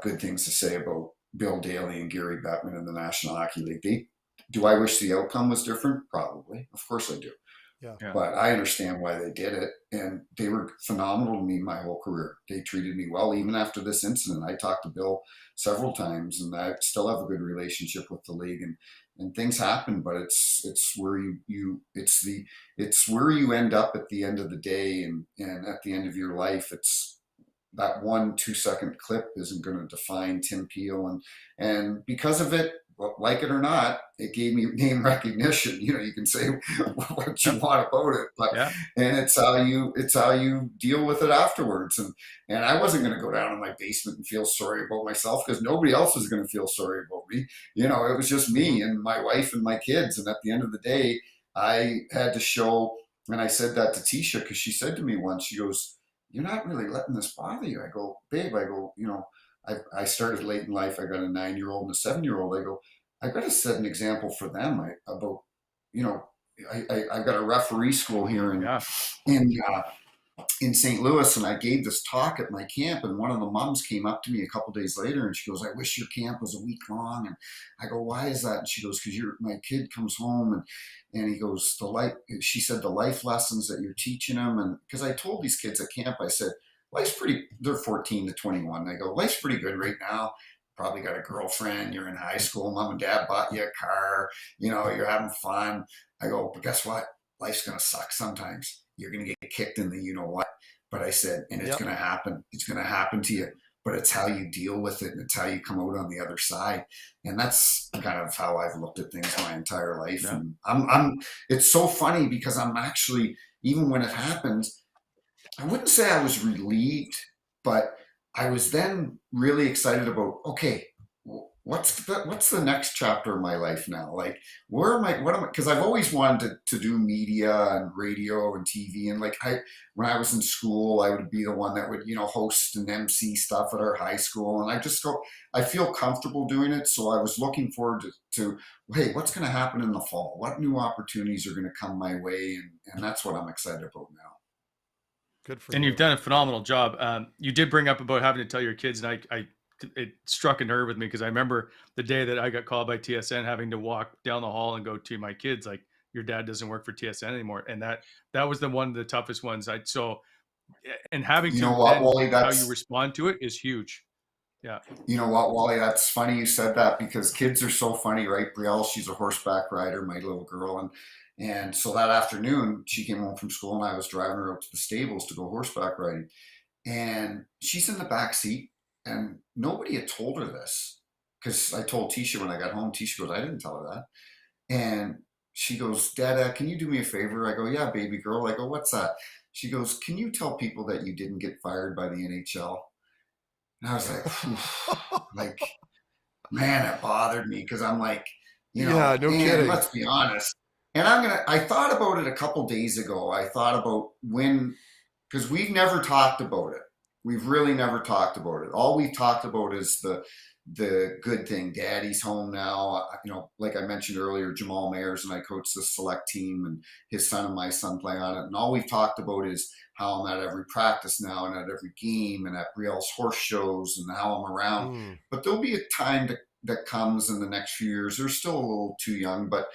good things to say about Bill Daly and Gary Bettman in the National Hockey League. Do I wish the outcome was different? Probably. Of course I do. Yeah. But I understand why they did it. And they were phenomenal to me my whole career. They treated me well. Even after this incident, I talked to Bill several times, and I still have a good relationship with the league. And things happen, but it's where it's where you end up at the end of the day, and at the end of your life. It's that 1-2 second clip isn't going to define Tim Peel, and because of it, like it or not, it gave me name recognition. You can say what you want about it, but and it's how you deal with it afterwards. And I wasn't going to go down in my basement and feel sorry about myself, because nobody else was going to feel sorry about me. It was just me and my wife and my kids. And at the end of the day, I had to show. And I said that to Tisha, because she said to me once, she goes, "You're not really letting this bother you." I go, "Babe," I go, I started late in life. I got a 9-year-old and a 7-year-old. I go, I got to set an example for them I got a referee school here in St. Louis, and I gave this talk at my camp, and one of the moms came up to me a couple days later, and she goes, "I wish your camp was a week long." And I go, "Why is that?" And she goes, "Because my kid comes home and he goes, she said, the life lessons that you're teaching him." And because I told these kids at camp, I said, they're 14 to 21. I go, "Life's pretty good right now. Probably got a girlfriend, you're in high school, mom and dad bought you a car, you're having fun." I go, "But guess what? Life's going to suck sometimes. You're going to get kicked in the what." But I said, and it's going to happen. It's going to happen to you, but it's how you deal with it, and it's how you come out on the other side. And that's kind of how I've looked at things my entire life. Yeah. And it's so funny, because I'm actually, even when it happens, I wouldn't say I was relieved, but I was then really excited about, okay, what's the next chapter of my life now? Like, because I've always wanted to do media and radio and TV. And when I was in school, I would be the one that would, host and MC stuff at our high school. And I feel comfortable doing it. So I was looking forward to hey, what's going to happen in the fall? What new opportunities are going to come my way? And that's what I'm excited about now. Good for you. And you've done a phenomenal job. You did bring up about having to tell your kids, and it struck a nerve with me, because I remember the day that I got called by TSN, having to walk down the hall and go to my kids, like, "Your dad doesn't work for TSN anymore." And that was one of the toughest ones. And having to Wally, how you respond to it is huge. Yeah. You know what, Wally, that's funny you said that, because kids are so funny, right? Brielle, she's a horseback rider, my little girl. And so that afternoon, she came home from school, and I was driving her out to the stables to go horseback riding. And she's in the back seat, and nobody had told her this, because I told Tisha when I got home. Tisha goes, "I didn't tell her that." And she goes, "Dada, can you do me a favor?" I go, "Yeah, baby girl." I go, "What's that?" She goes, "Can you tell people that you didn't get fired by the NHL?" And I was like, man, it bothered me, because I'm like, yeah, no kidding. Let's be honest. And I thought about it a couple days ago. I thought about because we've never talked about it. We've really never talked about it. All we've talked about is the good thing. Daddy's home now. Like I mentioned earlier, Jamal Mayers and I coach the select team, and his son and my son play on it. And all we've talked about is how I'm at every practice now, and at every game, and at Brielle's horse shows, and how I'm around. But there'll be a time that comes in the next few years. They're still a little too young, but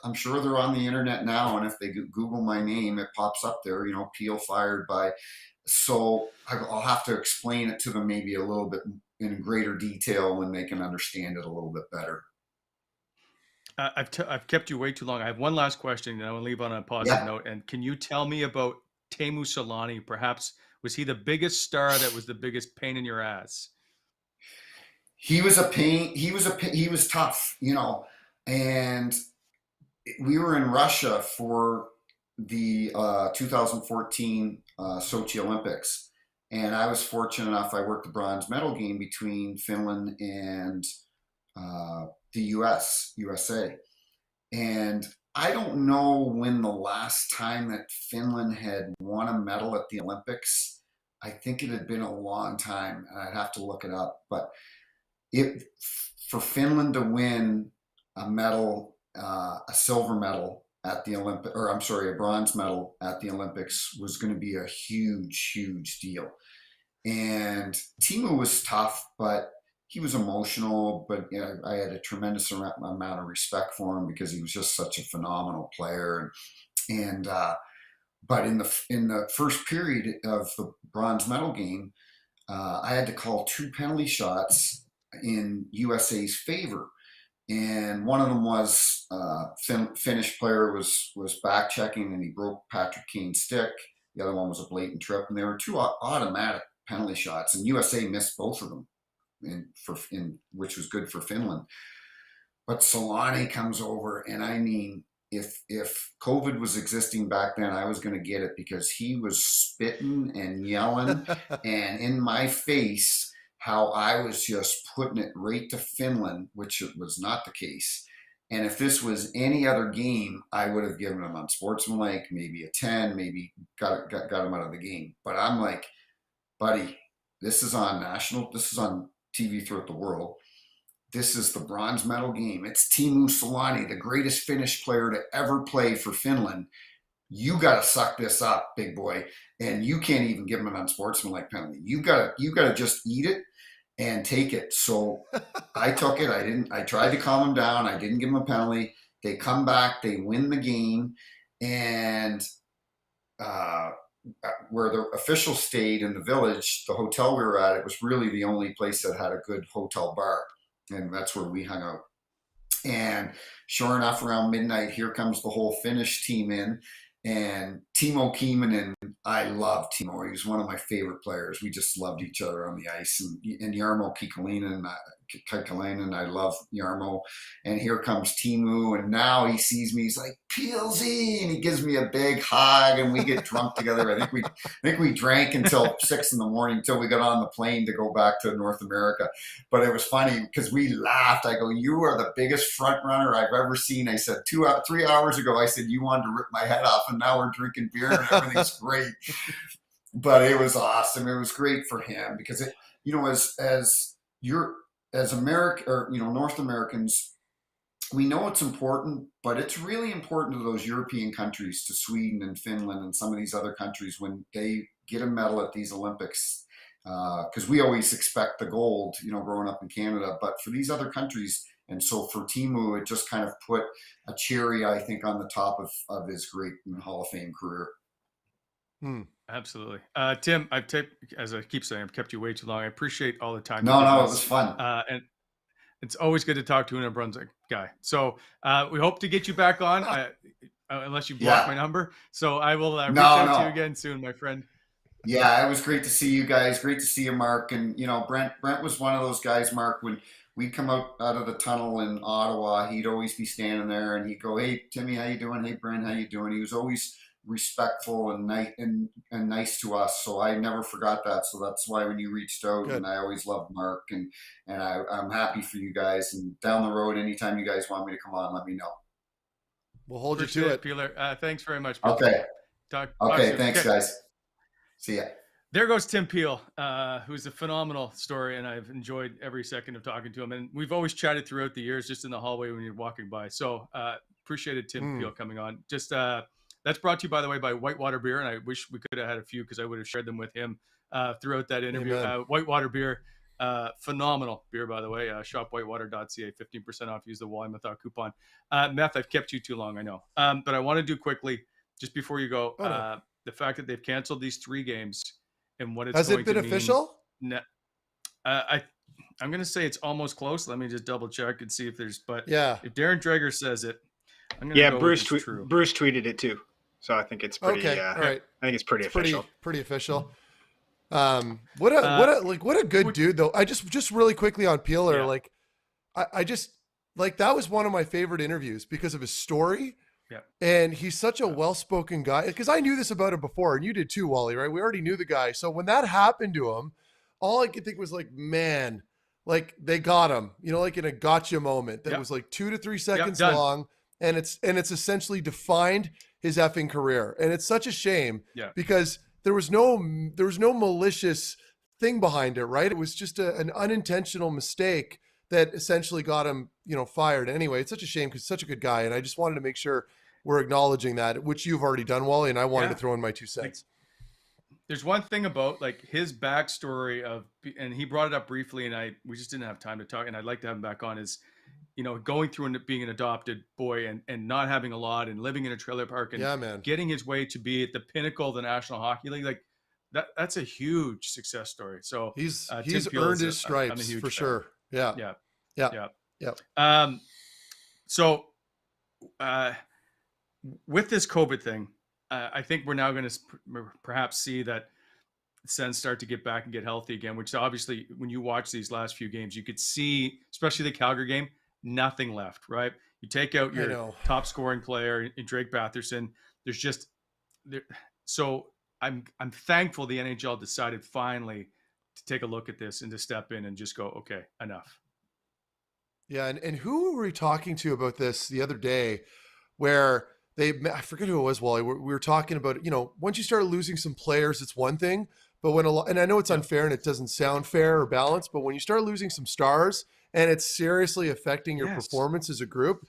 I'm sure they're on the internet now, and if they Google my name, it pops up there, Peel fired by. So I'll have to explain it to them maybe a little bit in greater detail when they can understand it a little bit better. I've kept you way too long. I have one last question, and I want to leave on a positive note. And can you tell me about Teemu Selanne? Perhaps, was he the biggest star that was the biggest pain in your ass? He was a pain. He was tough, and we were in Russia for the 2014 Sochi Olympics, and I was fortunate enough. I worked the bronze medal game between Finland and the USA, and I don't know when the last time that Finland had won a medal at the Olympics. I think it had been a long time, and I'd have to look it up. But for Finland to win a medal, a silver medal at the a bronze medal at the Olympics was going to be a huge, huge deal. And Teemu was tough, but he was emotional, but I had a tremendous amount of respect for him because he was just such a phenomenal player. And but in the first period of the bronze medal game, I had to call 2 penalty shots in USA's favor. And one of them was Finnish player was back checking and he broke Patrick Kane's stick. The other one was a blatant trip, and there were 2 automatic penalty shots, and USA missed both of them, which was good for Finland. But Solani comes over, and I mean, if COVID was existing back then, I was going to get it because he was spitting and yelling and in my face how I was just putting it right to Finland, which was not the case. And if this was any other game, I would have given him unsportsmanlike, maybe a 10, maybe got him out of the game. But I'm like, buddy, this is on TV throughout the world. This is the bronze medal game. It's Teemu Solani, the greatest Finnish player to ever play for Finland. You got to suck this up, big boy. And you can't even give him an unsportsmanlike penalty. You got to just eat it and take it. So I took it. I tried to calm him down. I didn't give him a penalty. They come back, they win the game. And where the officials stayed in the village, the hotel we were at, it was really the only place that had a good hotel bar. And that's where we hung out. And sure enough, around midnight, here comes the whole Finnish team in. And Timo Kieminen, I love Timo. He was one of my favorite players. We just loved each other on the ice. And Jarmo Kekalainen, I love Jarmo. And here comes Teemu, and now he sees me. He's like, PLZ, and he gives me a big hug, and we get drunk together. I think we drank until 6 in the morning until we got on the plane to go back to North America. But it was funny because we laughed. I go, you are the biggest front runner I've ever seen. I said 3 hours ago, I said you wanted to rip my head off, and now we're drinking beer and everything's great. But it was awesome. It was great for him because it, as America, or North Americans, we know it's important, but it's really important to those European countries, to Sweden and Finland and some of these other countries, when they get a medal at these Olympics, because we always expect the gold, growing up in Canada, but for these other countries. And so for Teemu, it just kind of put a cherry, I think, on the top of his great Hall of Fame career. Absolutely. Tim, as I keep saying, I've kept you way too long. I appreciate all the time. No, it was fun. And it's always good to talk to a New Brunswick guy. So we hope to get you back on, unless you block my number. So I will reach out to you again soon, my friend. Yeah, it was great to see you guys. Great to see you, Mark. And, Brent was one of those guys, Mark, when we'd come out of the tunnel in Ottawa, he'd always be standing there and he'd go, hey, Timmy, how you doing? Hey, Brent, how you doing? He was always respectful and nice to us. So I never forgot that. So that's why when you reached out, and I always loved Mark, and I'm happy for you guys. And down the road, anytime you guys want me to come on, let me know. We'll hold you to it. Peeler. Thanks very much. Peeler. Okay. Talk Thanks, guys. See ya. There goes Tim Peel, who's a phenomenal story, and I've enjoyed every second of talking to him. And we've always chatted throughout the years, just in the hallway when you're walking by. So appreciated Tim Peel coming on. Just that's brought to you, by the way, by Whitewater Beer, and I wish we could have had a few because I would have shared them with him throughout that interview. Whitewater Beer, phenomenal beer, by the way. Shopwhitewater.ca, 15% off. Use the Wally Methot coupon. Meth, I've kept you too long, I know. But I want to do quickly, just before you go, the fact that they've canceled these 3 games. And what it's has going it been to mean, official? I'm going to say it's almost close. Let me just double check and see if there's. But if Darren Dreger says it, I'm going to go Bruce true. Bruce tweeted it too, so I think it's pretty. Okay, all right. I think it's pretty official. Pretty official. What a good dude though. I just really quickly on Peeler, I just that was one of my favorite interviews because of his story. Yeah. And he's such a well-spoken guy, because I knew this about him before, and you did too, Wally, right? We already knew the guy. So when that happened to him, all I could think was like, man, like they got him, like in a gotcha moment that was like 2 to 3 seconds long. And it's essentially defined his effing career. And it's such a shame because there was no malicious thing behind it, right? It was just an unintentional mistake that essentially got him, fired. Anyway, it's such a shame because he's such a good guy. And I just wanted to make sure we're acknowledging that, which you've already done, Wally, and I wanted to throw in my 2 cents. there's one thing about like his backstory of, and he brought it up briefly, and we just didn't have time to talk, and I'd like to have him back on, is, going through and being an adopted boy and not having a lot and living in a trailer park and Yeah, man. getting his way to be at the pinnacle of the National Hockey League. Like that's a huge success story. So He's Tim Peel earned his I'm a stripes huge for fan. sure. Yeah. Yeah. Yeah. Yeah. Yeah. So with this COVID thing, I think we're now going to perhaps see that Sens start to get back and get healthy again, which obviously when you watch these last few games, you could see, especially the Calgary game, nothing left, right? You take out your top scoring player in Drake Batherson. There's just there. So I'm thankful the NHL decided finally to take a look at this and to step in and just go, okay, enough. Yeah. And who were we talking to about this the other day where I forget who it was, Wally. We were talking about, once you start losing some players, it's one thing. But and I know it's unfair and it doesn't sound fair or balanced, but when you start losing some stars and it's seriously affecting your performance as a group,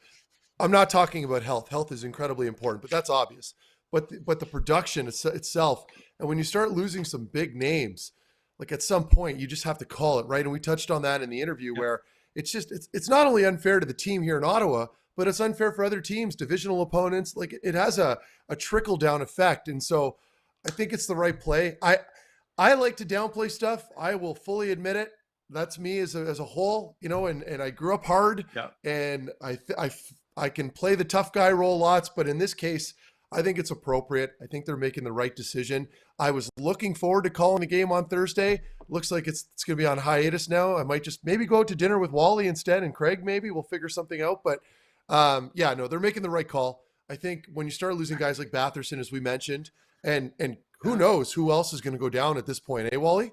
I'm not talking about health. Health is incredibly important, but that's obvious. But the production itself, and when you start losing some big names, like at some point you just have to call it, right? And we touched on that in the interview where it's not only unfair to the team here in Ottawa, but it's unfair for other teams, divisional opponents. Like it has a trickle down effect. And so I think it's the right play. I like to downplay stuff. I will fully admit it. That's me as a whole, and I grew up hard and I can play the tough guy role lots, but in this case, I think it's appropriate. I think they're making the right decision. I was looking forward to calling the game on Thursday. Looks like it's going to be on hiatus now. I might just maybe go out to dinner with Wally instead and Craig, maybe we'll figure something out. But they're making the right call. I think when you start losing guys like Batherson, as we mentioned, and who knows who else is going to go down at this point, Wally?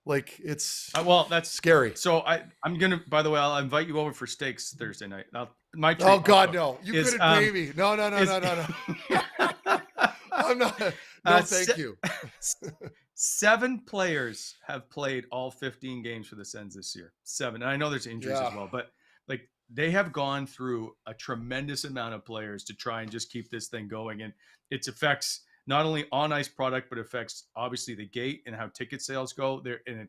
Like it's that's scary. So I'm gonna. By the way, I'll invite you over for steaks Thursday night. My treat, oh God, no! You couldn't pay me. No. I'm not. No, thank you. 7 players have played all 15 games for the Sens this year. 7, and I know there's injuries as well, but like they have gone through a tremendous amount of players to try and just keep this thing going, and it affects not only on ice product, but affects obviously the gate and how ticket sales go there. And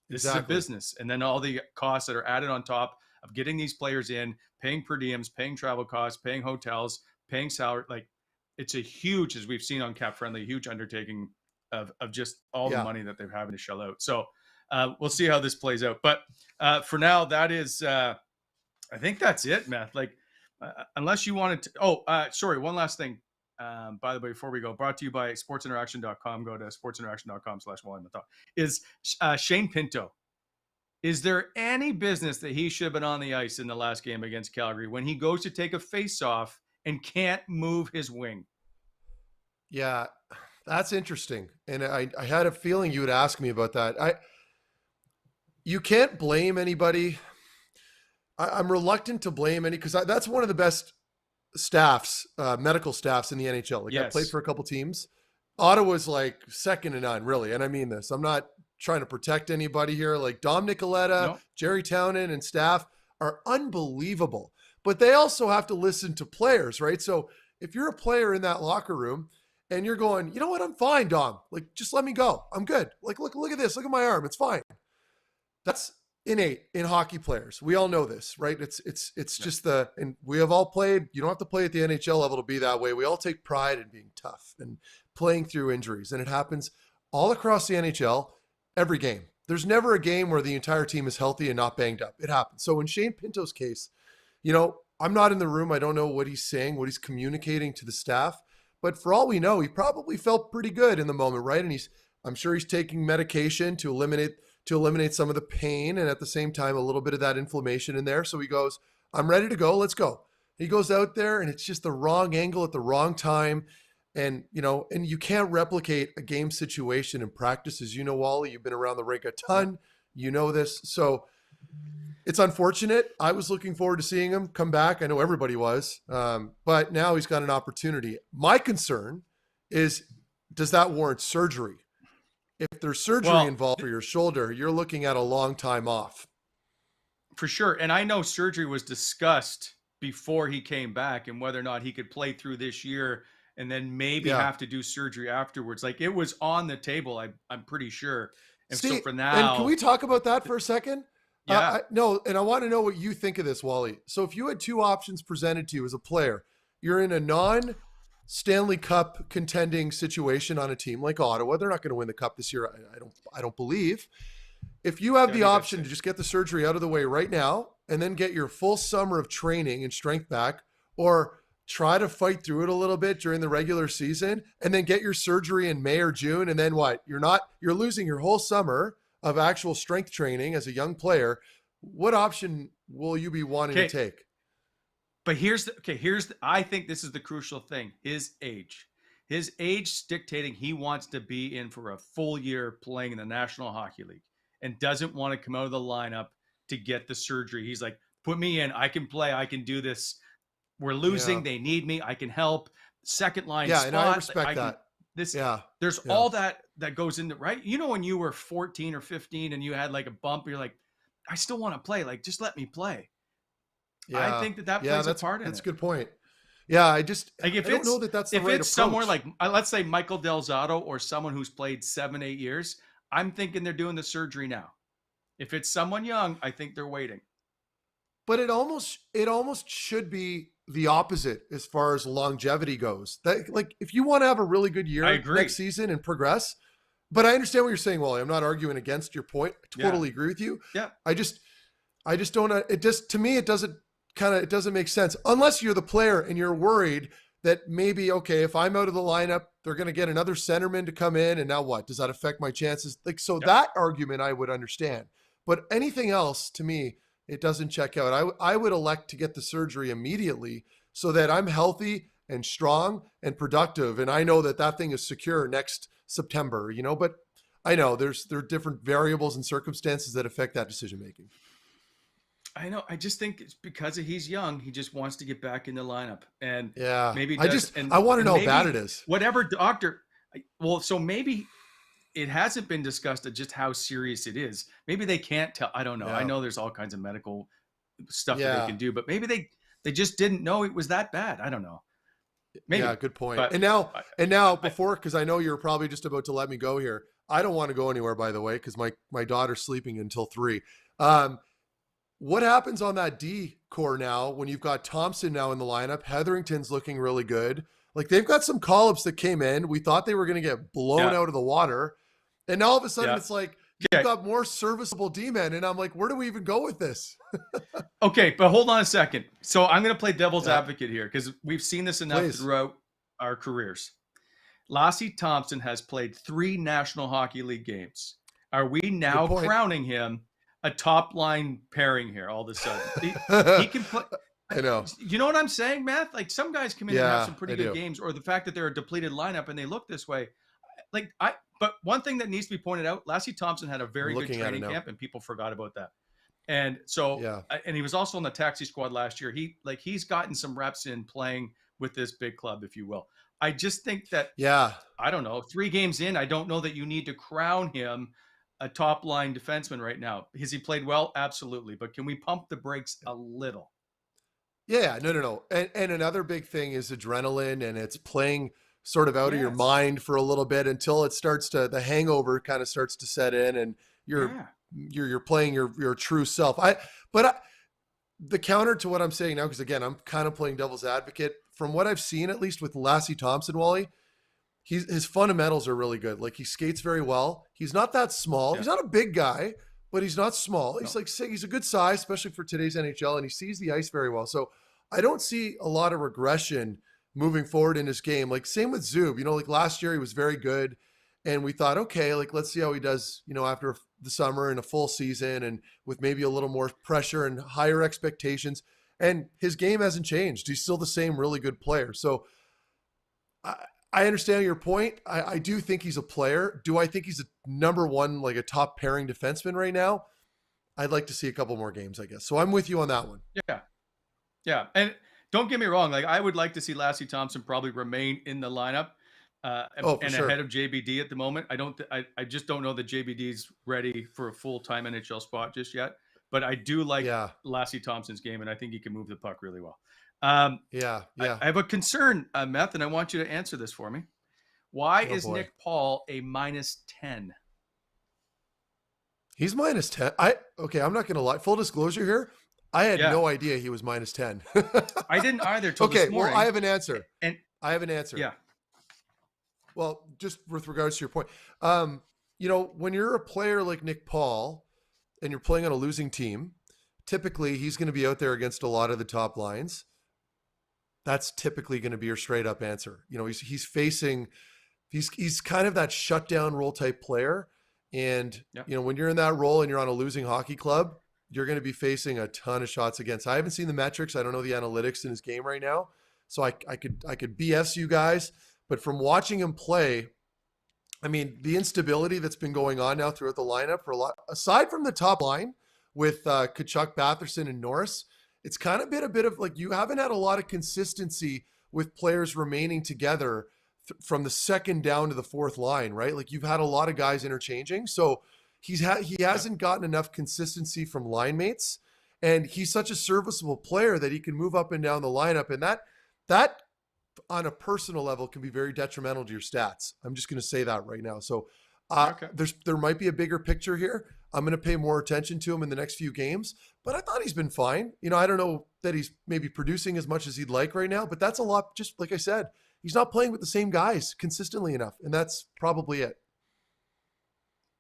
this is a business. And then all the costs that are added on top of getting these players in, paying per diems, paying travel costs, paying hotels, paying salary. Like it's a huge, as we've seen on Cap Friendly, huge undertaking of just all the money that they're having to shell out. So we'll see how this plays out. But for now, that is, I think that's it, Meth. Like unless you wanted to, sorry, one last thing. By the way, before we go, brought to you by sportsinteraction.com. Go to sportsinteraction.com/Wally Methot. Is Shane Pinto. Is there any business that he should have been on the ice in the last game against Calgary when he goes to take a face-off and can't move his wing? Yeah, that's interesting. And I had a feeling you would ask me about that. You can't blame anybody. I'm reluctant to blame any because that's one of the best staffs, medical staffs in the NHL. Like I played for a couple teams. Ottawa's like second to none, really. And I mean this. I'm not trying to protect anybody here. Like Dom Nicoletta, Jerry Townend, and staff are unbelievable. But they also have to listen to players, right? So if you're a player in that locker room and you're going, you know what, I'm fine, Dom. Like, just let me go. I'm good. Like, look at this. Look at my arm. It's fine. That's innate in hockey players. We all know this, right? It's just and we have all played. You don't have to play at the NHL level to be that way. We all take pride in being tough and playing through injuries. And it happens all across the NHL, every game. There's never a game where the entire team is healthy and not banged up. It happens. So in Shane Pinto's case, I'm not in the room. I don't know what he's saying, what he's communicating to the staff. But for all we know, he probably felt pretty good in the moment, right? And I'm sure he's taking medication to eliminate some of the pain and at the same time a little bit of that inflammation in there. So he goes, I'm ready to go. Let's go. He goes out there and it's just the wrong angle at the wrong time. And, and you can't replicate a game situation in practice. As you know, Wally, you've been around the rink a ton. You know this. So it's unfortunate. I was looking forward to seeing him come back. I know everybody was. But now he's got an opportunity. My concern is, does that warrant surgery? If there's surgery involved for your shoulder, you're looking at a long time off. For sure. And I know surgery was discussed before he came back and whether or not he could play through this year and then maybe Yeah. have to do surgery afterwards. Like it was on the table, I'm pretty sure. And See, so for and now, can we talk about that for a second? yeah, No, and I want to know what you think of this, Wally. So if you had two options presented to you as a player, you're in a non-Stanley Cup contending situation on a team like Ottawa. They're not going to win the cup this year. I don't believe. If you have I the think that's option it. to just get the surgery out of the way right now and then get your full summer of training and strength back, or try to fight through it a little bit during the regular season and then get your surgery in May or June, and then what? You're losing your whole summer of actual strength training as a young player. What option will you be wanting to take? But I think this is the crucial thing. His age dictating he wants to be in for a full year playing in the National Hockey League and doesn't want to come out of the lineup to get the surgery. He's like, put me in. I can play. I can do this. We're losing. Yeah. They need me. I can help. Second line Yeah, spot. and I respect that. There's Yeah. all that goes into, right? You know, when you were 14 or 15 and you had like a bump, you're like, I still want to play. Like, just let me play. Yeah. I think that plays a part in it. That's a good point. Yeah, I don't know that that's the if right it's approach. somewhere like, let's say Michael Del Zotto or someone who's played 7-8 years, I'm thinking they're doing the surgery now. If it's someone young, I think they're waiting. But it almost should be the opposite as far as longevity goes. That, like, if you want to have a really good year next season and progress, but I understand what you're saying, Wally. I'm not arguing against your point. I totally agree with you. Yeah. I just don't. It just, to me, it doesn't make sense unless you're the player and you're worried that maybe, okay, if I'm out of the lineup, they're going to get another centerman to come in, and now what? Does that affect my chances? Like, so that argument I would understand, but anything else, to me, it doesn't check out. I would elect to get the surgery immediately so that I'm healthy and strong and productive, and I know that thing is secure next September. But I know there are different variables and circumstances that affect that decision making. I know. I just think it's because he's young. He just wants to get back in the lineup, and maybe I want to know how bad it is. Whatever doctor. Well, so maybe it hasn't been discussed at just how serious it is. Maybe they can't tell. I don't know. I know there's all kinds of medical stuff that they can do, but maybe they just didn't know it was that bad. I don't know. Maybe. Yeah, good point. But, and now before, because I know you're probably just about to let me go here. I don't want to go anywhere, by the way, because my daughter's sleeping until 3. What happens on that D core now when you've got Thompson now in the lineup? Hetherington's looking really good. Like, they've got some call-ups that came in. We thought they were going to get blown out of the water. And now all of a sudden it's like, you've got more serviceable D-men. And I'm like, where do we even go with this? Okay, but hold on a second. So I'm going to play devil's advocate here because we've seen this enough throughout our careers. Lassie Thompson has played 3 National Hockey League games. Are we now crowning him a top line pairing here all of a sudden? He can play. I know. You know what I'm saying, Matt? Like, some guys come in and have some pretty good games, or the fact that they're a depleted lineup and they look this way. But one thing that needs to be pointed out, Lassie Thompson had a very good training camp, and people forgot about that. And so, and he was also on the taxi squad last year. He's gotten some reps in playing with this big club, if you will. I just think that, I don't know, 3 games in, I don't know that you need to crown him a top line defenseman right now. Has he played well? Absolutely. But can we pump the brakes a little? Yeah, no. And another big thing is adrenaline, and it's playing sort of out of your mind for a little bit until it starts to, the hangover kind of starts to set in, and you're playing your true self. The counter to what I'm saying now, because again, I'm kind of playing devil's advocate, from what I've seen, at least with Lassie Thompson, Wally, his fundamentals are really good. Like, he skates very well. He's not that small. He's not a big guy, but he's not small. He's he's a good size, especially for today's NHL, and he sees the ice very well. So I don't see a lot of regression moving forward in his game. Like, same with Zub. Like last year he was very good, and we thought, okay, like, let's see how he does, after the summer and a full season and with maybe a little more pressure and higher expectations. And his game hasn't changed. He's still the same really good player. So I understand your point. I do think he's a player. Do I think he's a number one, like a top pairing defenseman right now? I'd like to see a couple more games, I guess. So I'm with you on that one. Yeah. And don't get me wrong. Like, I would like to see Lassie Thompson probably remain in the lineup ahead of JBD at the moment. I just don't know that JBD's ready for a full-time NHL spot just yet. But I do like Lassie Thompson's game, and I think he can move the puck really well. Yeah. I have a concern, Meth, and I want you to answer this for me. Why is boy. Nick Paul a -10? He's -10. Okay, I'm not gonna lie. Full disclosure here. I had no idea he was -10. I didn't either till this morning. Well, I have an answer. And I have an answer. Yeah. Well, just with regards to your point, when you're a player like Nick Paul and you're playing on a losing team, typically he's going to be out there against a lot of the top lines. That's typically going to be your straight up answer. He's kind of that shutdown role type player. And, when you're in that role and you're on a losing hockey club, you're going to be facing a ton of shots against. I haven't seen the metrics. I don't know the analytics in his game right now. So I could BS you guys, but from watching him play, I mean, the instability that's been going on now throughout the lineup for a lot, aside from the top line with Tkachuk, Batherson, and Norris, it's kind of been a bit of like, you haven't had a lot of consistency with players remaining together from the second down to the fourth line, right? Like you've had a lot of guys interchanging. So he hasn't gotten enough consistency from line mates, and he's such a serviceable player that he can move up and down the lineup. And that on a personal level can be very detrimental to your stats. I'm just going to say that right now. So there might be a bigger picture here. I'm going to pay more attention to him in the next few games, but I thought he's been fine. I don't know that he's maybe producing as much as he'd like right now, but that's a lot. Just like I said, he's not playing with the same guys consistently enough. And that's probably it.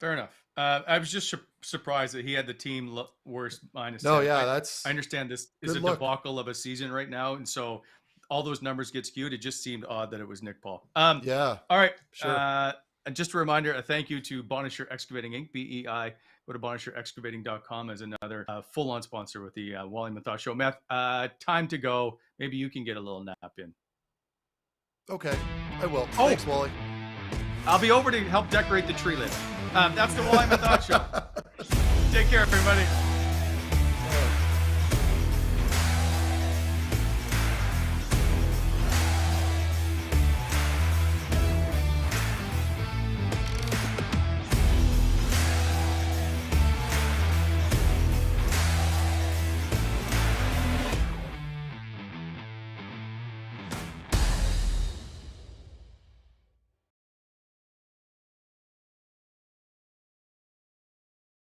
Fair enough. I was just surprised that he had the team worst -10. No, yeah, I understand this is a debacle of a season right now, and so all those numbers get skewed. It just seemed odd that it was Nick Paul. Yeah. All right. Sure. And just a reminder, a thank you to Bonisher Excavating Inc. BEI. Go to bonisherexcavating.com as another full-on sponsor with the Wally Methot Show. Meth, time to go. Maybe you can get a little nap in. Okay, I will. Thanks, Wally. I'll be over to help decorate the tree later. That's the Wally Methot Show. Take care, everybody.